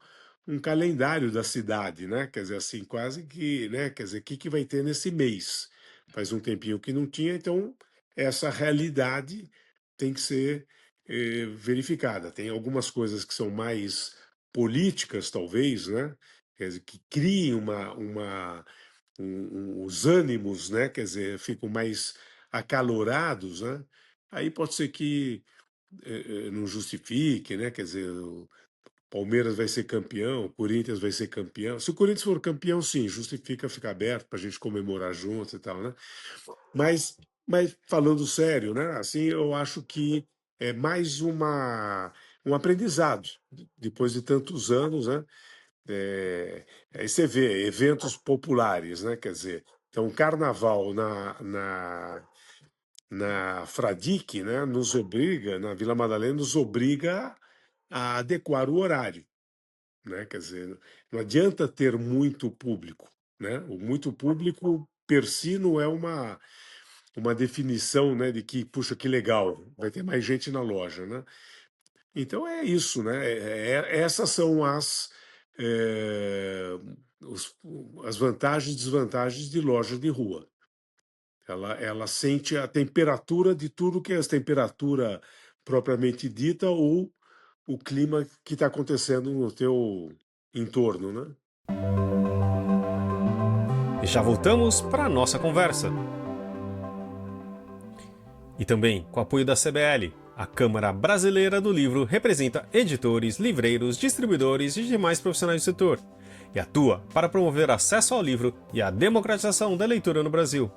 calendário da cidade, né? Quer dizer, assim, quase que, né? Quer dizer, o que que vai ter nesse mês? Faz um tempinho que não tinha, então essa realidade tem que ser verificada. Tem algumas coisas que são mais políticas, talvez, né? Quer dizer, que criem os ânimos, né? Quer dizer, ficam mais acalorados, né? Aí pode ser que não justifique, né? Quer dizer, o Palmeiras vai ser campeão, o Corinthians vai ser campeão. Se o Corinthians for campeão, sim, justifica ficar aberto para a gente comemorar juntos e tal, né? Mas, mas falando sério, né? Assim, eu acho que é mais um aprendizado depois de tantos anos, né? Aí você vê eventos populares, né? Quer dizer, então, carnaval na Fradique, né, nos obriga, na Vila Madalena, nos obriga a adequar o horário, né? Quer dizer, não adianta ter muito público, né? O muito público per si não é uma definição, né, de que, puxa, que legal, vai ter mais gente na loja, né? Então é isso, né? Essas são é, os- as vantagens e desvantagens de loja de rua. Ela sente a temperatura de tudo que é a temperatura propriamente dita ou o clima que está acontecendo no teu entorno, né? E já voltamos para a nossa conversa. E também, com o apoio da CBL, a Câmara Brasileira do Livro representa editores, livreiros, distribuidores e demais profissionais do setor, e atua para promover acesso ao livro e a democratização da leitura no Brasil.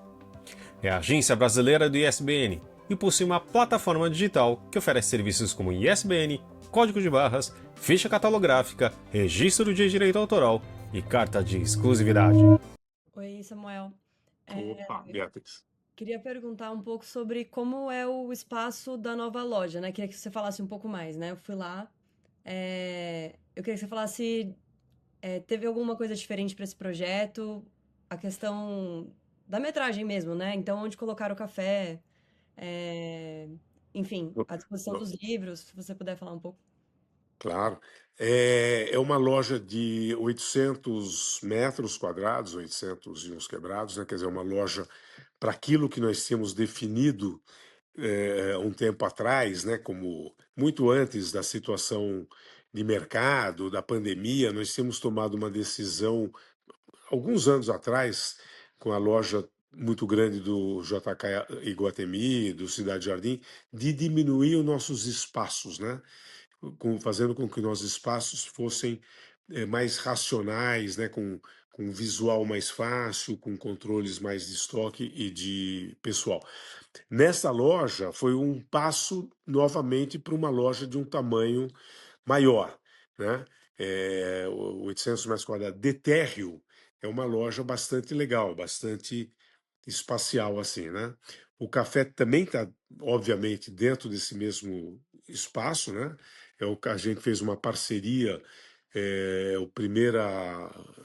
É a agência brasileira do ISBN e possui uma plataforma digital que oferece serviços como ISBN, código de barras, ficha catalográfica, registro de direito autoral e carta de exclusividade. Oi, Samuel. Opa, Beatriz. Queria perguntar um pouco sobre como é o espaço da nova loja, né? Queria que você falasse um pouco mais, né? Eu fui lá, eu queria que você falasse, teve alguma coisa diferente para esse projeto? A questão da metragem mesmo, né? Então, onde colocar o café? é, Enfim, a disposição dos livros, se você puder falar um pouco. Claro. É uma loja de 800 metros quadrados, 800 e uns quebrados, né? Quer dizer, uma loja para aquilo que nós tínhamos definido um tempo atrás, né? Como muito antes da situação de mercado, da pandemia, nós tínhamos tomado uma decisão alguns anos atrás, com a loja muito grande do JK Iguatemi, do Cidade Jardim, de diminuir os nossos espaços, né? Fazendo com que nossos espaços fossem mais racionais, né? Com um visual mais fácil, com controles mais de estoque e de pessoal. Nessa loja foi um passo novamente para uma loja de um tamanho maior, né? 800 metros quadrados de térreo é uma loja bastante legal, bastante espacial assim, né? O café também está, obviamente, dentro desse mesmo espaço, né? A gente fez uma parceria, a primeira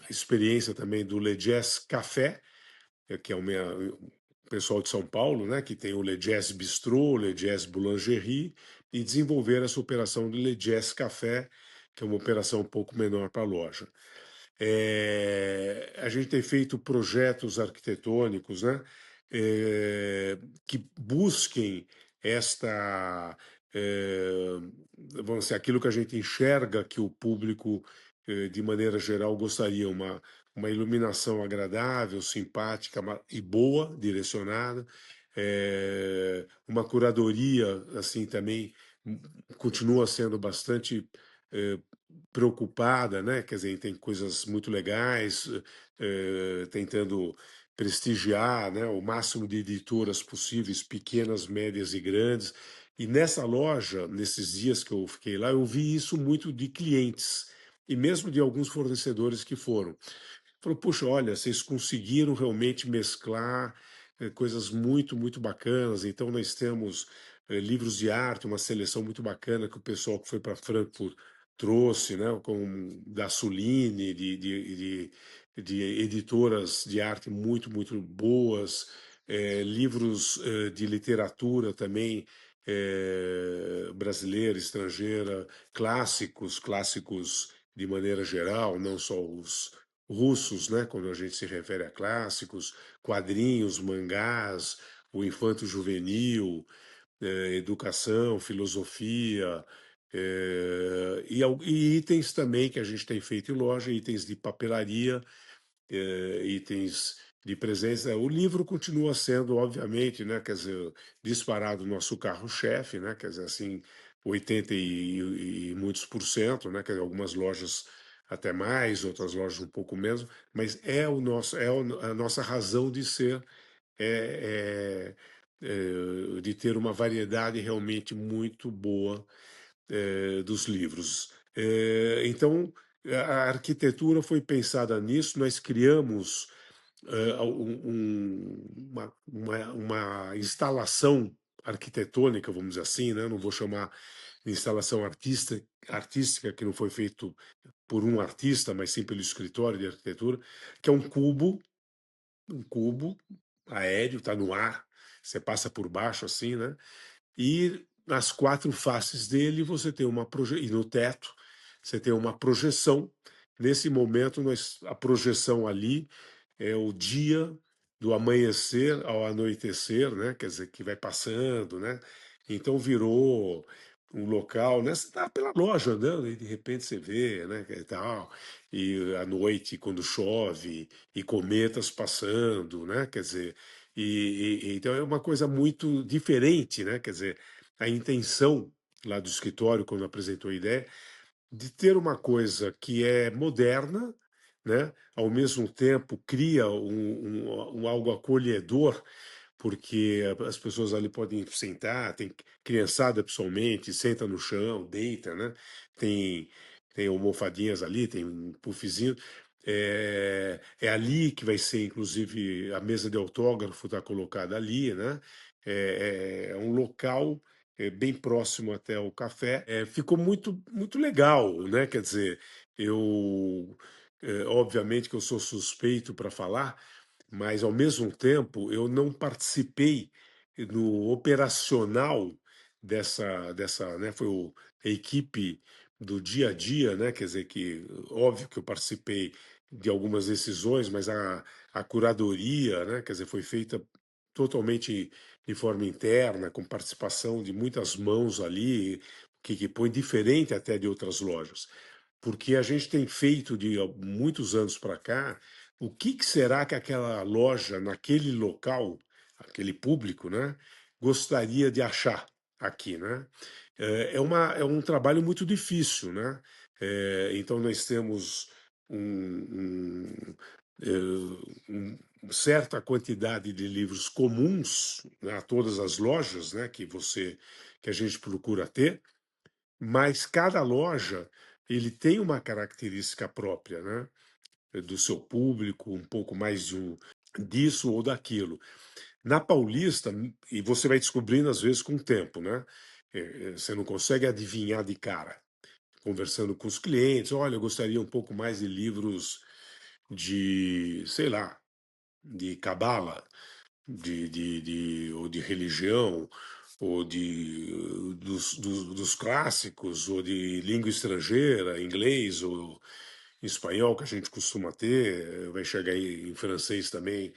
experiência também do Le Jazz Café, que é o pessoal de São Paulo, né, que tem o Le Jazz Bistrô, Le Jazz Boulangerie, e desenvolver essa operação do Le Jazz Café, que é uma operação um pouco menor para a loja. A gente tem feito projetos arquitetônicos, né, que busquem esta, é, vamos dizer, aquilo que a gente enxerga que o público, de maneira geral, gostaria, uma iluminação agradável, simpática e boa, direcionada, Uma curadoria assim também continua sendo bastante eh, preocupada, né? Quer dizer, tem coisas muito legais, tentando prestigiar, né, o máximo de editoras possíveis, pequenas, médias e grandes. E nessa loja, nesses dias que eu fiquei lá, eu vi isso muito de clientes e mesmo de alguns fornecedores que foram. Falou, puxa, olha, vocês conseguiram realmente mesclar coisas muito, muito bacanas. Então, nós temos livros de arte, uma seleção muito bacana que o pessoal que foi para Frankfurt trouxe, né, com da Suline, de editoras de arte muito, muito boas, livros de literatura também, brasileira, estrangeira, clássicos de maneira geral, não só os russos, né, quando a gente se refere a clássicos, quadrinhos, mangás, o infanto-juvenil, educação, filosofia, e itens também que a gente tem feito em loja, itens de papelaria, itens de presença. O livro continua sendo, obviamente, né, quer dizer, disparado o nosso carro-chefe, né, quer dizer, assim, 80 e muitos por cento, né, quer dizer, algumas lojas até mais, outras lojas um pouco menos, mas é o nosso, a nossa razão de ser, de ter uma variedade realmente muito boa dos livros. Então, a arquitetura foi pensada nisso, nós criamos uma instalação arquitetônica, vamos dizer assim, né? Não vou chamar de instalação artística, que não foi feito por um artista, mas sim pelo escritório de arquitetura, que é um cubo aéreo, está no ar, você passa por baixo assim, né? E nas quatro faces dele você tem uma projeção, e no teto você tem uma projeção. Nesse momento, a projeção ali é o dia do amanhecer ao anoitecer, né? Quer dizer, que vai passando, né? Então virou um local, né? Você tá pela loja andando e de repente você vê, né? E tal, e à noite quando chove e cometas passando, né? Quer dizer, então é uma coisa muito diferente, né? Quer dizer, a intenção lá do escritório quando apresentou a ideia de ter uma coisa que é moderna, né? Ao mesmo tempo cria um algo acolhedor, porque as pessoas ali podem sentar, tem criançada pessoalmente, senta no chão, deita, né? Tem, tem almofadinhas ali, tem um puffzinho. É ali que vai ser, inclusive, a mesa de autógrafo está colocada ali, né? É um local bem próximo até o café. Ficou muito, muito legal, né? Quer dizer, obviamente que eu sou suspeito para falar, mas ao mesmo tempo eu não participei no operacional né, foi a equipe do dia a dia, né, quer dizer que óbvio que eu participei de algumas decisões, mas a curadoria, né, quer dizer, foi feita totalmente de forma interna, com participação de muitas mãos ali, que põe diferente até de outras lojas, porque a gente tem feito de muitos anos para cá, o que será que aquela loja, naquele local, aquele público, né, gostaria de achar aqui, né? É um trabalho muito difícil, né? Então nós temos certa quantidade de livros comuns, né, a todas as lojas, né, que a gente procura ter, mas cada loja ele tem uma característica própria, né? Do seu público, um pouco mais disso ou daquilo. Na Paulista, e você vai descobrindo às vezes com o tempo, né? Você não consegue adivinhar de cara. Conversando com os clientes, olha, eu gostaria um pouco mais de livros de, sei lá, de cabala, ou de religião, ou dos clássicos, ou de língua estrangeira, inglês ou espanhol, que a gente costuma ter, vai chegar em francês também,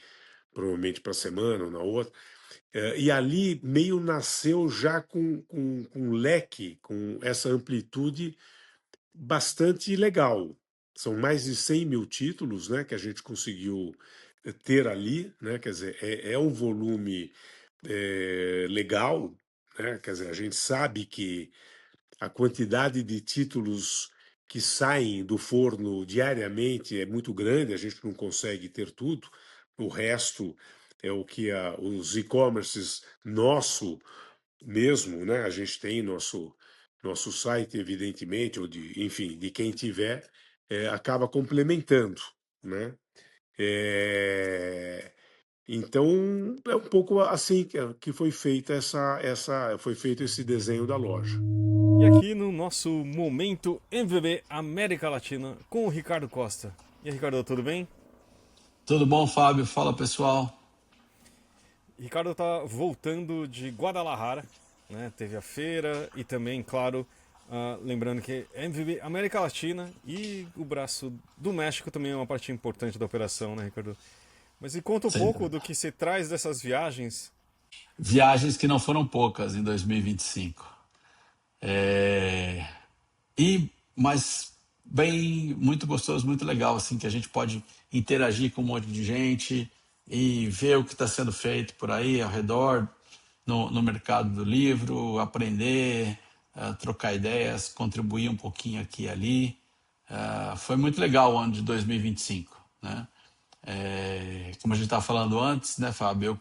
provavelmente para a semana ou na outra. E ali meio nasceu já com um leque, com essa amplitude bastante legal. São mais de 100 mil títulos, né, que a gente conseguiu ter ali, né, quer dizer, é um volume legal, né? Quer dizer, a gente sabe que a quantidade de títulos que saem do forno diariamente é muito grande, a gente não consegue ter tudo. O resto é o que os e-commerces nosso mesmo, né? A gente tem nosso site, evidentemente, ou de, enfim, de quem tiver, acaba complementando, né? É, então é um pouco assim que foi feita foi feito esse desenho da loja. E aqui no nosso momento MVB América Latina com o Ricardo Costa. E aí, Ricardo, tudo bem? Tudo bom, Fábio? Fala, pessoal. Ricardo tá voltando de Guadalajara, né? Teve a feira e também, claro, lembrando que MVB América Latina e o braço do México também é uma parte importante da operação, né, Ricardo? Mas me conta um Sim. pouco do que se traz dessas viagens. Viagens que não foram poucas em 2025. É... Mas bem, muito gostoso, muito legal, assim, que a gente pode interagir com um monte de gente e ver o que está sendo feito por aí ao redor, no mercado do livro, aprender, trocar ideias, contribuir um pouquinho aqui e ali. Foi muito legal o ano de 2025, né? Como a gente estava falando antes, né, Fábio? Eu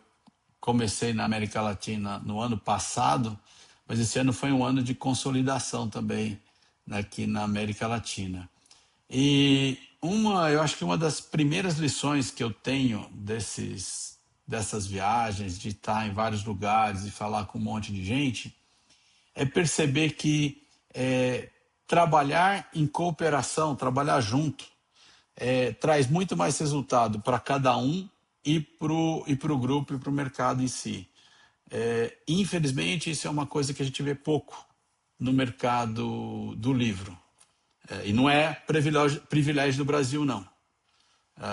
comecei na América Latina no ano passado, mas esse ano foi um ano de consolidação também, né, aqui na América Latina. E eu acho que uma das primeiras lições que eu tenho dessas viagens, de estar em vários lugares e falar com um monte de gente, é perceber que trabalhar em cooperação, trabalhar junto, traz muito mais resultado para cada um e para o grupo e para o mercado em si. Infelizmente, isso é uma coisa que a gente vê pouco no mercado do livro. E não é privilégio do Brasil, não.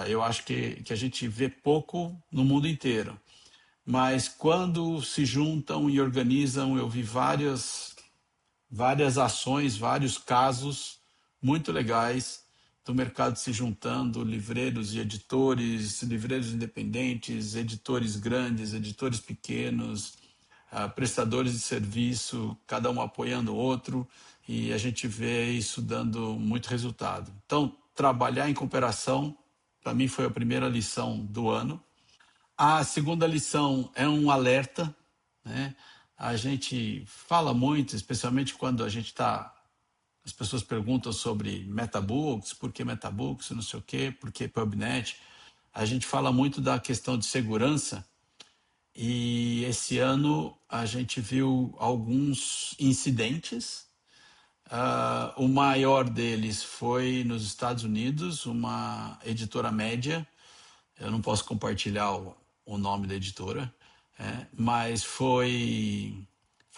Eu acho que a gente vê pouco no mundo inteiro. Mas quando se juntam e organizam, eu vi várias ações, vários casos muito legais do mercado se juntando, livreiros e editores, livreiros independentes, editores grandes, editores pequenos, prestadores de serviço, cada um apoiando o outro, e a gente vê isso dando muito resultado. Então, trabalhar em cooperação, para mim, foi a primeira lição do ano. A segunda lição é um alerta, né? A gente fala muito, especialmente quando as pessoas perguntam sobre metabooks, por que metabooks, não sei o quê, por que PubNet. A gente fala muito da questão de segurança e esse ano a gente viu alguns incidentes. O maior deles foi nos Estados Unidos, uma editora média. Eu não posso compartilhar o nome da editora, mas foi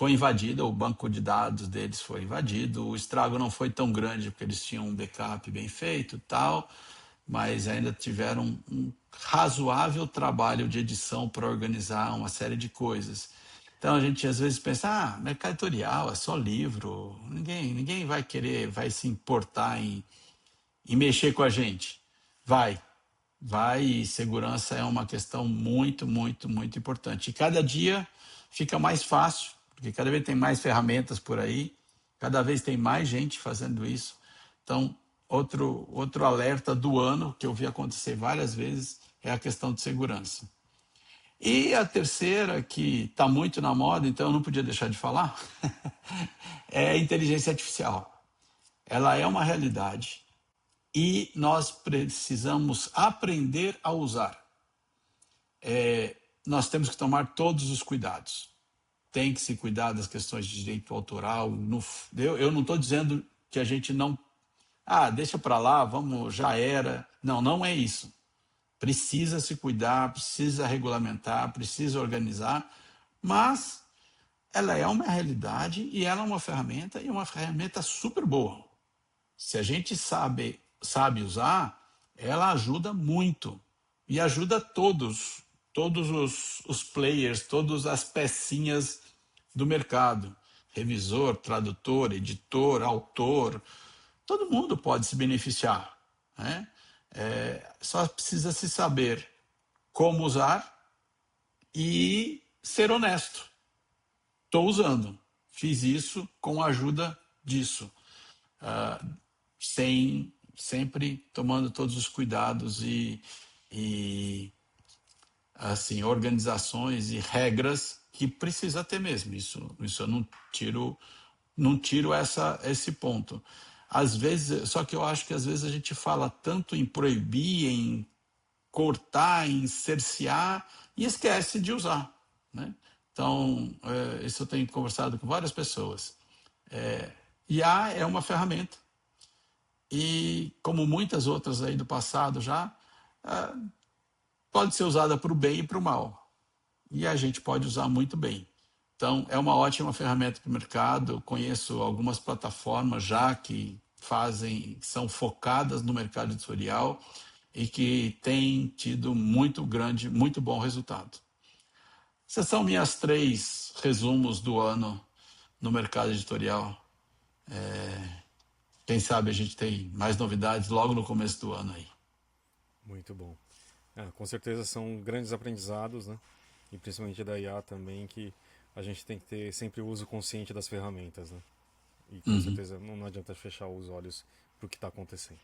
invadida, o banco de dados deles foi invadido. O estrago não foi tão grande porque eles tinham um backup bem feito e tal, mas ainda tiveram um razoável trabalho de edição para organizar uma série de coisas. Então a gente às vezes pensa, mercado editorial é só livro, ninguém vai se importar em mexer com a gente. Vai, e segurança é uma questão muito, muito, muito importante. E cada dia fica mais fácil, porque cada vez tem mais ferramentas por aí, cada vez tem mais gente fazendo isso. Então, outro alerta do ano, que eu vi acontecer várias vezes, é a questão de segurança. E a terceira, que está muito na moda, então eu não podia deixar de falar, é a inteligência artificial. Ela é uma realidade e nós precisamos aprender a usar. Nós temos que tomar todos os cuidados. Tem que se cuidar das questões de direito autoral. Eu não estou dizendo que a gente não... deixa para lá, vamos, já era. Não, não é isso. Precisa se cuidar, precisa regulamentar, precisa organizar, mas ela é uma realidade e ela é uma ferramenta, e uma ferramenta super boa. Se a gente sabe usar, ela ajuda muito. E ajuda todos os players, todas as pecinhas do mercado. Revisor, tradutor, editor, autor, todo mundo pode se beneficiar, né? Só precisa se saber como usar e ser honesto. Estou usando, fiz isso com a ajuda disso, sempre tomando todos os cuidados e assim, organizações e regras que precisa ter mesmo. Isso eu não tiro esse ponto. Às vezes, só que eu acho que às vezes a gente fala tanto em proibir, em cortar, em cercear e esquece de usar, né? Então, isso eu tenho conversado com várias pessoas. IA é uma ferramenta e, como muitas outras aí do passado já, pode ser usada para o bem e para o mal. E a gente pode usar muito bem. Então, é uma ótima ferramenta para o mercado. Eu conheço algumas plataformas já que são focadas no mercado editorial e que têm tido muito bom resultado. Essas são minhas 3 resumos do ano no mercado editorial. Quem sabe a gente tem mais novidades logo no começo do ano aí. Muito bom. Com certeza são grandes aprendizados, né? E principalmente da IA também, que a gente tem que ter sempre o uso consciente das ferramentas, né? E com certeza não adianta fechar os olhos para o que está acontecendo.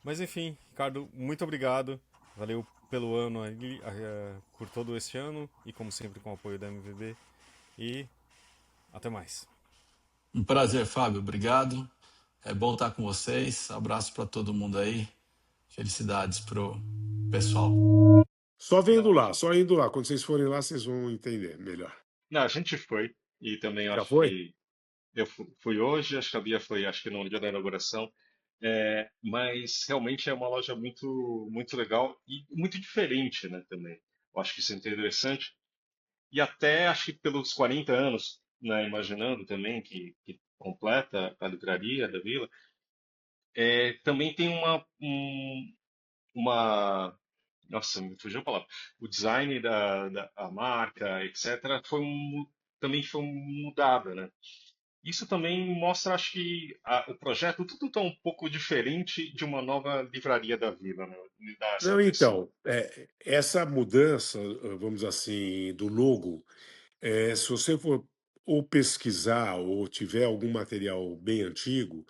Mas enfim, Ricardo, muito obrigado. Valeu pelo ano aí, por todo este ano e como sempre com o apoio da MVB. E até mais. Um prazer, Fábio. Obrigado. É bom estar com vocês. Abraço para todo mundo aí. Felicidades pro pessoal. Só indo lá. Quando vocês forem lá, vocês vão entender melhor. Não, a gente foi. E também Já acho foi? que eu fui hoje, acho que a Bia foi, acho que no dia da inauguração. Mas realmente é uma loja muito, muito legal e muito diferente, né, também. Eu acho que isso é interessante. E até acho que pelos 40 anos, né, imaginando também que completa a livraria da Vila, também tem uma. Nossa, me fugiu a palavra. O design da a marca, etc., também foi mudada, né? Isso também mostra, acho que o projeto tudo está um pouco diferente de uma nova livraria da Vila, né? Me dá essa Não, impressão. então, essa mudança, vamos dizer assim, do logo, se você for ou pesquisar ou tiver algum material bem antigo,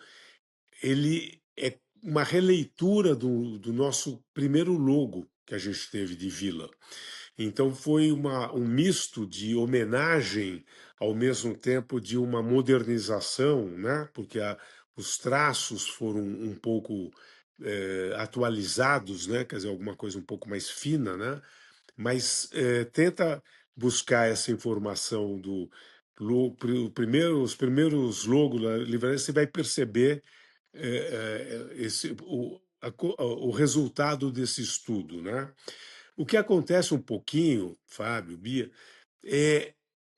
ele é uma releitura do nosso primeiro logo que a gente teve de Vila. Então foi um misto de homenagem ao mesmo tempo de uma modernização, né? Porque os traços foram um pouco atualizados, né? Quer dizer, alguma coisa um pouco mais fina, né? Mas tenta buscar essa informação os primeiros logos da livraria, você vai perceber o resultado desse estudo, né? O que acontece um pouquinho, Fábio, Bia, é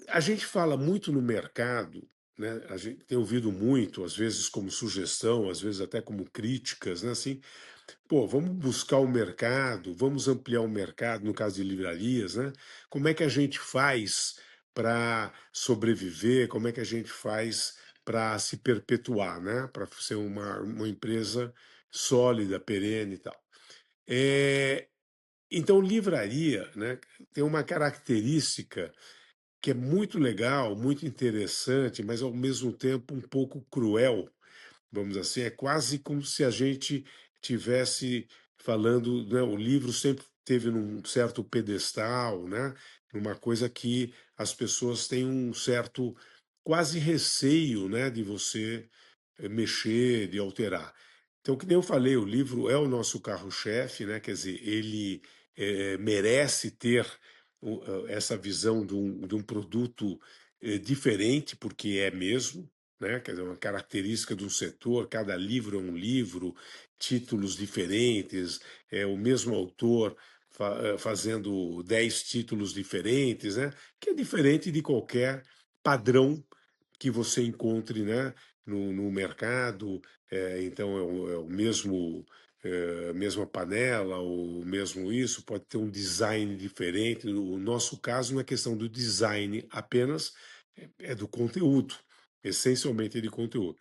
a gente fala muito no mercado, né? A gente tem ouvido muito, às vezes como sugestão, às vezes até como críticas, né? Assim, pô, vamos buscar o mercado, vamos ampliar o mercado, no caso de livrarias, né? Como é que a gente faz para sobreviver? Como é que a gente faz para se perpetuar, né? Para ser uma empresa sólida, perene e tal. É, então, livraria, né, tem uma característica que é muito legal, muito interessante, mas ao mesmo tempo um pouco cruel, vamos dizer assim. É quase como se a gente tivesse falando, né, o livro sempre teve num certo pedestal, né, numa coisa que as pessoas têm um certo quase receio, né, de você mexer, de alterar. Então, que nem eu falei, o livro é o nosso carro-chefe, né? Quer dizer, ele merece ter essa visão de um produto diferente, porque é mesmo, né? Quer dizer, uma característica de um setor, cada livro é um livro, títulos diferentes, é o mesmo autor fazendo 10 títulos diferentes, né? Que é diferente de qualquer padrão que você encontre, né, no mercado. Então é o mesmo mesma panela, o mesmo isso, pode ter um design diferente. No nosso caso, não é questão do design apenas, é do conteúdo, essencialmente de conteúdo.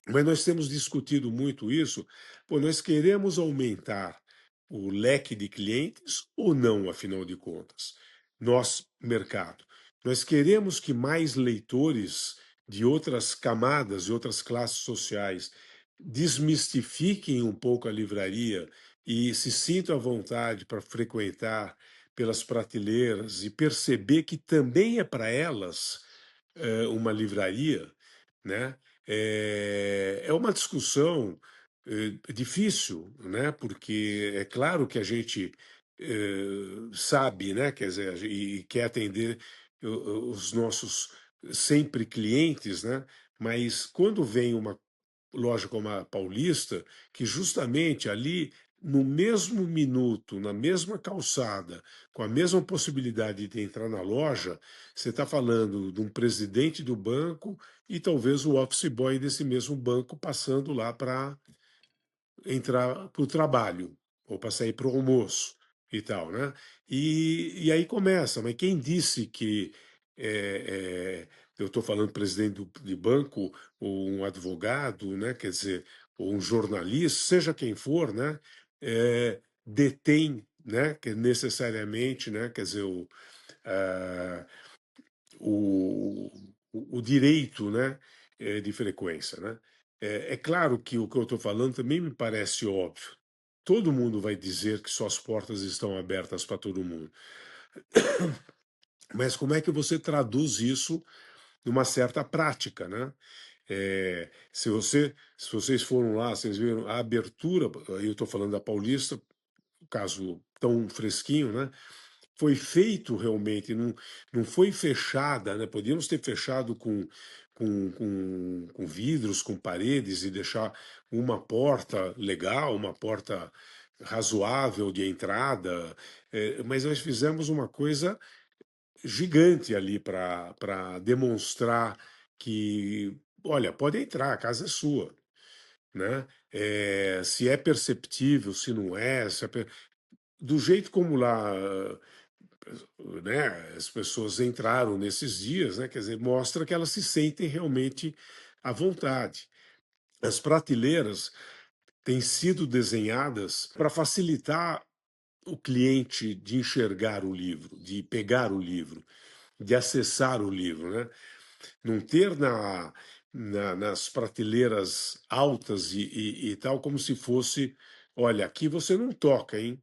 Mas nós temos discutido muito isso, pô, nós queremos aumentar o leque de clientes ou não, afinal de contas? nós, mercado, nós queremos que mais leitores de outras camadas e outras classes sociais desmistifiquem um pouco a livraria e se sintam à vontade para frequentar pelas prateleiras e perceber que também é para elas uma livraria, né? É uma discussão difícil, né? Porque é claro que a gente sabe, né? Quer dizer, e quer atender os nossos sempre clientes, né? Mas quando vem uma loja como a Paulista, que justamente ali, no mesmo minuto, na mesma calçada, com a mesma possibilidade de entrar na loja, você está falando de um presidente do banco e talvez o office boy desse mesmo banco passando lá para entrar para o trabalho ou para sair para o almoço e tal, né? Aí começa, mas quem disse que eu estou falando presidente de banco ou um advogado, né? Quer dizer, ou um jornalista, seja quem for, né? Detém, né? Que necessariamente, né? Quer dizer, ah, o, o direito, né, de frequência, né? É claro que o que eu estou falando também me parece óbvio. Todo mundo vai dizer que suas portas estão abertas para todo mundo. Mas como é que você traduz isso numa certa prática, né? Se vocês foram lá, vocês viram a abertura, eu estou falando da Paulista, caso tão fresquinho, né? Foi feito realmente, não foi fechada, né? Podíamos ter fechado com vidros, com paredes e deixar uma porta legal, uma porta razoável de entrada, mas nós fizemos uma coisa gigante ali para demonstrar que, olha, pode entrar, a casa é sua, né? Se é perceptível, se não é, do jeito como lá, né, as pessoas entraram nesses dias, né, quer dizer, mostra que elas se sentem realmente à vontade. As prateleiras têm sido desenhadas para facilitar o cliente de enxergar o livro, de pegar o livro, de acessar o livro, né? Não ter nas prateleiras altas e tal como se fosse, olha, aqui você não toca, hein?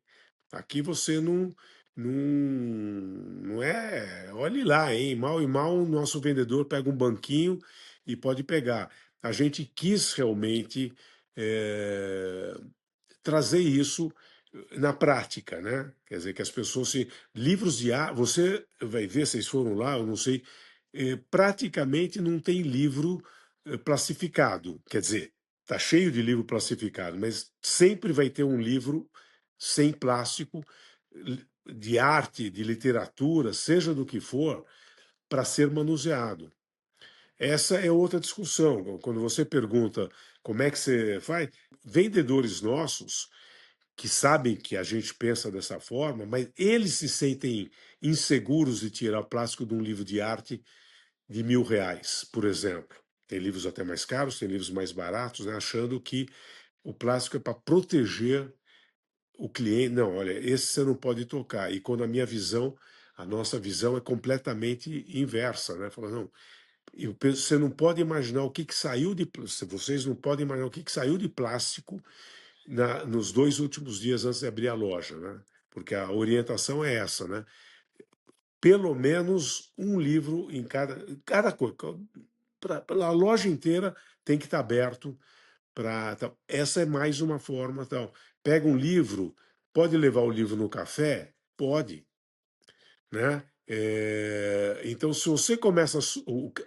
Aqui você não é. Olhe lá, hein? Mal e mal, o nosso vendedor pega um banquinho e pode pegar. A gente quis realmente eh, trazer isso na prática, né? Quer dizer, que as pessoas se. Livros de arte. Você vai ver, vocês foram lá, eu não sei. Praticamente não tem livro plastificado. Quer dizer, está cheio de livro plastificado, mas sempre vai ter um livro sem plástico, de arte, de literatura, seja do que for, para ser manuseado. Essa é outra discussão. Quando você pergunta como é que você faz, vendedores nossos que sabem que a gente pensa dessa forma, mas eles se sentem inseguros de tirar o plástico de um livro de arte de R$ 1.000, por exemplo. Tem livros até mais caros, tem livros mais baratos, né, achando que o plástico é para proteger o cliente. Não, olha, esse você não pode tocar. E quando a nossa visão é completamente inversa, né? Fala, não, eu penso, você não pode imaginar o que saiu de. Vocês não podem imaginar o que saiu de plástico nos 2 últimos dias antes de abrir a loja, né? Porque a orientação é essa, né? Pelo menos um livro em cada coisa. A loja inteira tem que estar aberto para. Essa é mais uma forma. Tal. Pega um livro, pode levar o livro no café? Pode, né? Então, se você começa.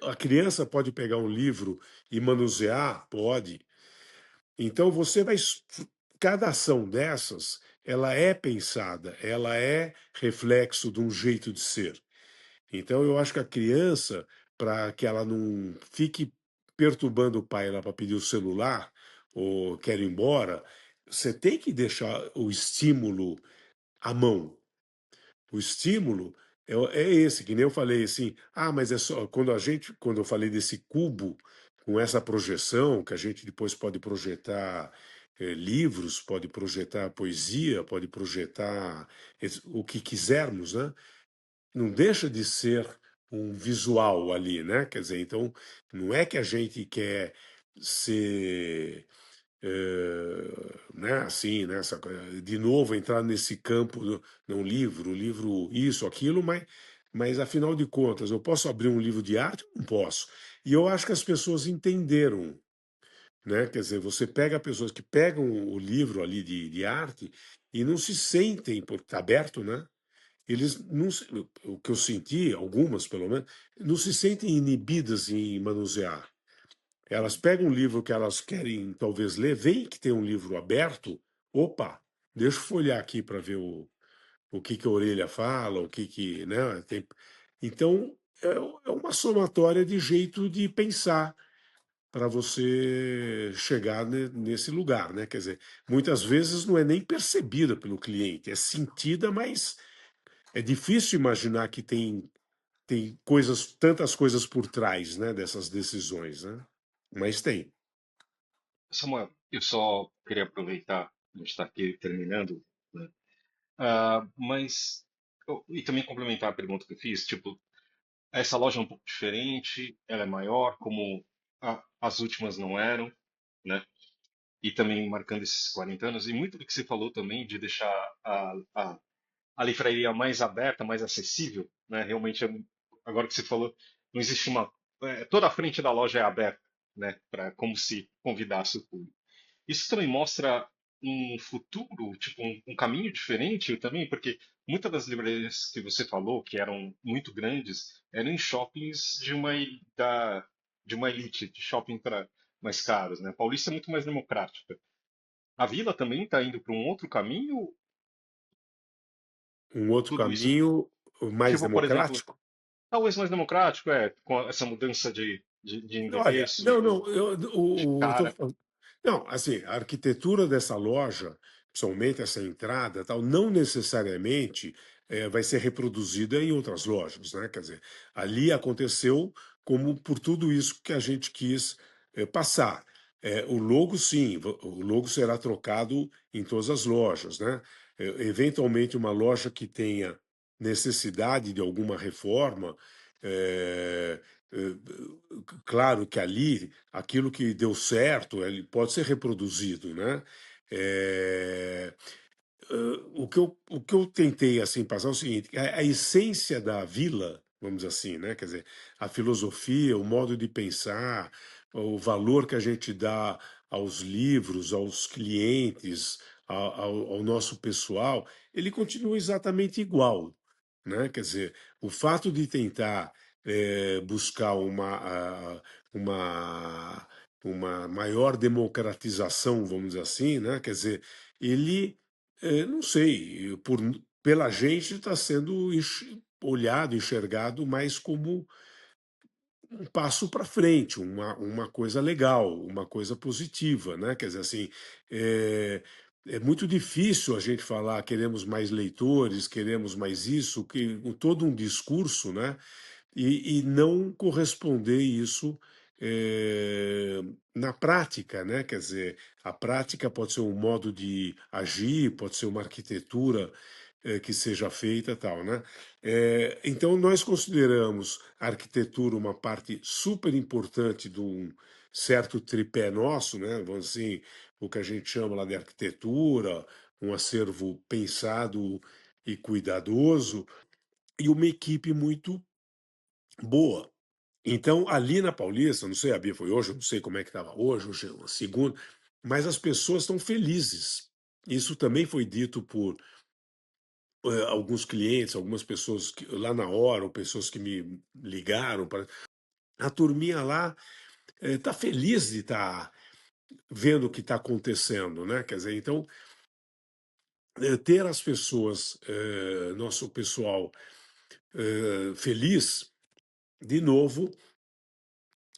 A criança pode pegar um livro e manusear? Pode. Então você vai. Cada ação dessas, ela é pensada, ela é reflexo de um jeito de ser. Então eu acho que a criança, para que ela não fique perturbando o pai lá para pedir o celular ou quer ir embora, você tem que deixar o estímulo à mão. O estímulo é esse, que nem eu falei assim, mas é só quando eu falei desse cubo com essa projeção, que a gente depois pode projetar livros, pode projetar poesia, pode projetar o que quisermos, né? não deixa de ser um visual ali, né? Quer dizer, então não é que a gente quer ser, né, assim, né, de novo entrar nesse campo do não livro isso, aquilo, mas afinal de contas, eu posso abrir um livro de arte? Não posso. E eu acho que as pessoas entenderam, né? Quer dizer, você pega pessoas que pegam o livro ali de arte e não se sentem, porque está aberto, né? Eles não, o que eu senti, algumas pelo menos, não se sentem inibidas em manusear. Elas pegam um livro que elas querem talvez ler, veem que tem um livro aberto, opa, deixa eu folhear aqui para ver o que a orelha fala, né? Então, é uma somatória de jeito de pensar para você chegar nesse lugar, né? Quer dizer, muitas vezes não é nem percebida pelo cliente, é sentida, mas é difícil imaginar que tem tantas coisas por trás, né, dessas decisões, né? Mas tem. Samuel, eu só queria aproveitar, a gente está aqui terminando, né? Mas, e também complementar a pergunta que eu fiz, tipo, essa loja é um pouco diferente, ela é maior, como as últimas não eram, né? E também marcando esses 40 anos, e muito do que você falou também de deixar a livraria mais aberta, mais acessível, né? Realmente, agora que você falou, não existe toda a frente da loja é aberta, né? Para como se convidasse o público. Isso também mostra um futuro, tipo um caminho diferente também, porque muitas das livrarias que você falou, que eram muito grandes, eram em shoppings de uma elite, de shopping para mais caros, né? A Paulista é muito mais democrática. A Vila também está indo para um outro caminho, Um outro tudo isso, caminho mais tipo, por exemplo, democrático? talvez mais democrático, com essa mudança de Olha, endereço e não, não, de cara. não, assim, a arquitetura dessa loja, principalmente essa entrada, tal, não necessariamente vai ser reproduzida em outras lojas, né? Quer dizer, ali aconteceu como por tudo isso que a gente quis passar. O logo, sim, o logo será trocado em todas as lojas, né? Eventualmente, uma loja que tenha necessidade de alguma reforma, eh, eh, claro que ali aquilo que deu certo ele pode ser reproduzido, né? Eh, o que eu tentei assim passar é o seguinte: a essência da vila, vamos dizer assim, né? Quer dizer, a filosofia, o modo de pensar, o valor que a gente dá aos livros, aos clientes, ao nosso pessoal, ele continua exatamente igual, né? Quer dizer, o fato de tentar buscar uma, uma maior democratização, vamos dizer assim, né? Quer dizer, ele não sei, pela gente está sendo olhado, enxergado mais como um passo para frente, uma coisa legal, uma coisa positiva, né? Quer dizer, assim, é, é muito difícil a gente falar queremos mais leitores, queremos mais isso, todo um discurso, né? E não corresponder isso na prática, né? Quer dizer, a prática pode ser um modo de agir, pode ser uma arquitetura que seja feita, tal, né? Então nós consideramos a arquitetura uma parte super importante de um certo tripé nosso, né? Vamos assim, o que a gente chama lá de arquitetura, um acervo pensado e cuidadoso e uma equipe muito boa. Então, ali na Paulista, não sei, a Bia foi hoje, eu não sei como é que estava hoje é uma segunda, mas as pessoas estão felizes. Isso também foi dito por alguns clientes, algumas pessoas lá na hora, ou pessoas que me ligaram. A turminha lá está feliz de estar vendo o que está acontecendo, né? Quer dizer, então, ter as pessoas, nosso pessoal feliz, de novo,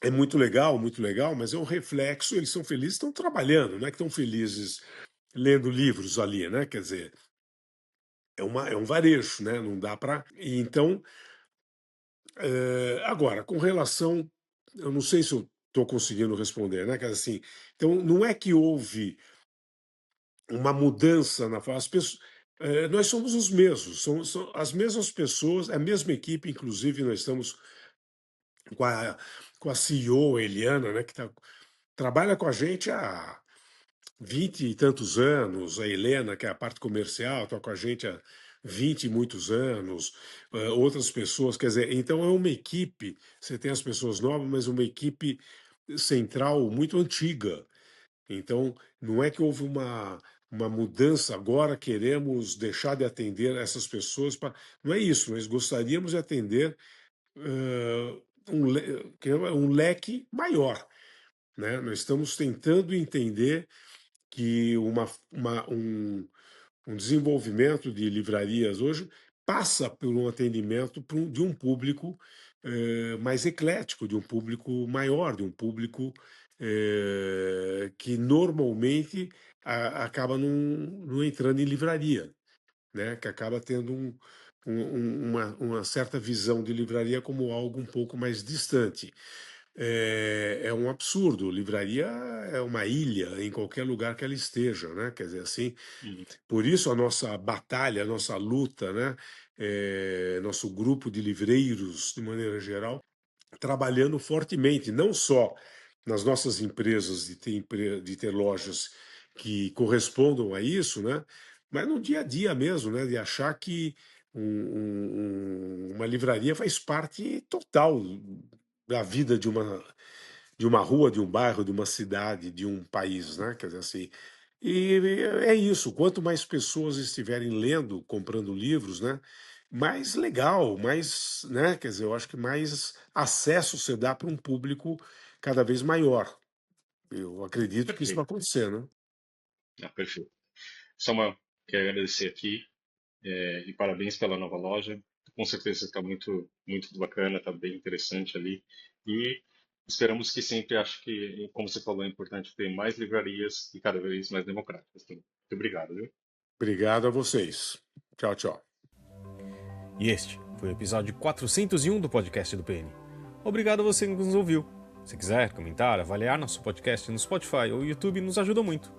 é muito legal, mas é um reflexo, eles são felizes, estão trabalhando, não é que estão felizes lendo livros ali, né? Quer dizer, é um varejo, né? Não dá para. Então, agora, com relação. Eu não sei se eu estou conseguindo responder, né? Quer dizer, assim, então, não é que houve uma mudança as pessoas. Nós somos os mesmos, são as mesmas pessoas, a mesma equipe, inclusive nós estamos com a CEO, Eliana, né, trabalha com a gente há 20 e tantos anos, a Helena, que é a parte comercial, está com a gente há 20 e muitos anos, outras pessoas, quer dizer, então é uma equipe, você tem as pessoas novas, mas uma equipe central muito antiga. Então, não é que houve uma mudança, agora queremos deixar de atender essas pessoas. Não é isso, nós gostaríamos de atender um leque maior. Né? Nós estamos tentando entender que um desenvolvimento de livrarias hoje passa por um atendimento de um público mais eclético, de um público maior, de um público que normalmente acaba não entrando em livraria, né? Que acaba tendo uma certa visão de livraria como algo um pouco mais distante. É um absurdo. Livraria é uma ilha em qualquer lugar que ela esteja, né? Quer dizer, assim, Uhum. por isso a nossa batalha, a nossa luta, né? Nosso grupo de livreiros, de maneira geral, trabalhando fortemente, não só nas nossas empresas de ter lojas que correspondam a isso, né? Mas no dia a dia mesmo, né? De achar que uma livraria faz parte total da vida de uma rua, de um bairro, de uma cidade, de um país, né? Quer dizer assim. E é isso. Quanto mais pessoas estiverem lendo, comprando livros, né? Mais legal, mais, né? Quer dizer, eu acho que mais acesso você dá para um público cada vez maior. Eu acredito que isso vai Perfeito. acontecer, né? Perfeito. Samuel, quero agradecer aqui e parabéns pela nova loja. Com certeza está muito, muito bacana, está bem interessante ali. E esperamos que sempre, acho que, como você falou, é importante ter mais livrarias e cada vez mais democráticas. Então, muito obrigado, viu? Obrigado a vocês. Tchau, tchau. E este foi o episódio 401 do podcast do PN. Obrigado a você que nos ouviu. Se quiser comentar, avaliar nosso podcast no Spotify ou YouTube, nos ajuda muito.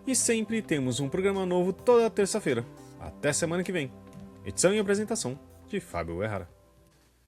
E sempre temos um programa novo toda terça-feira. Até semana que vem. Edição e apresentação de Fábio Errara.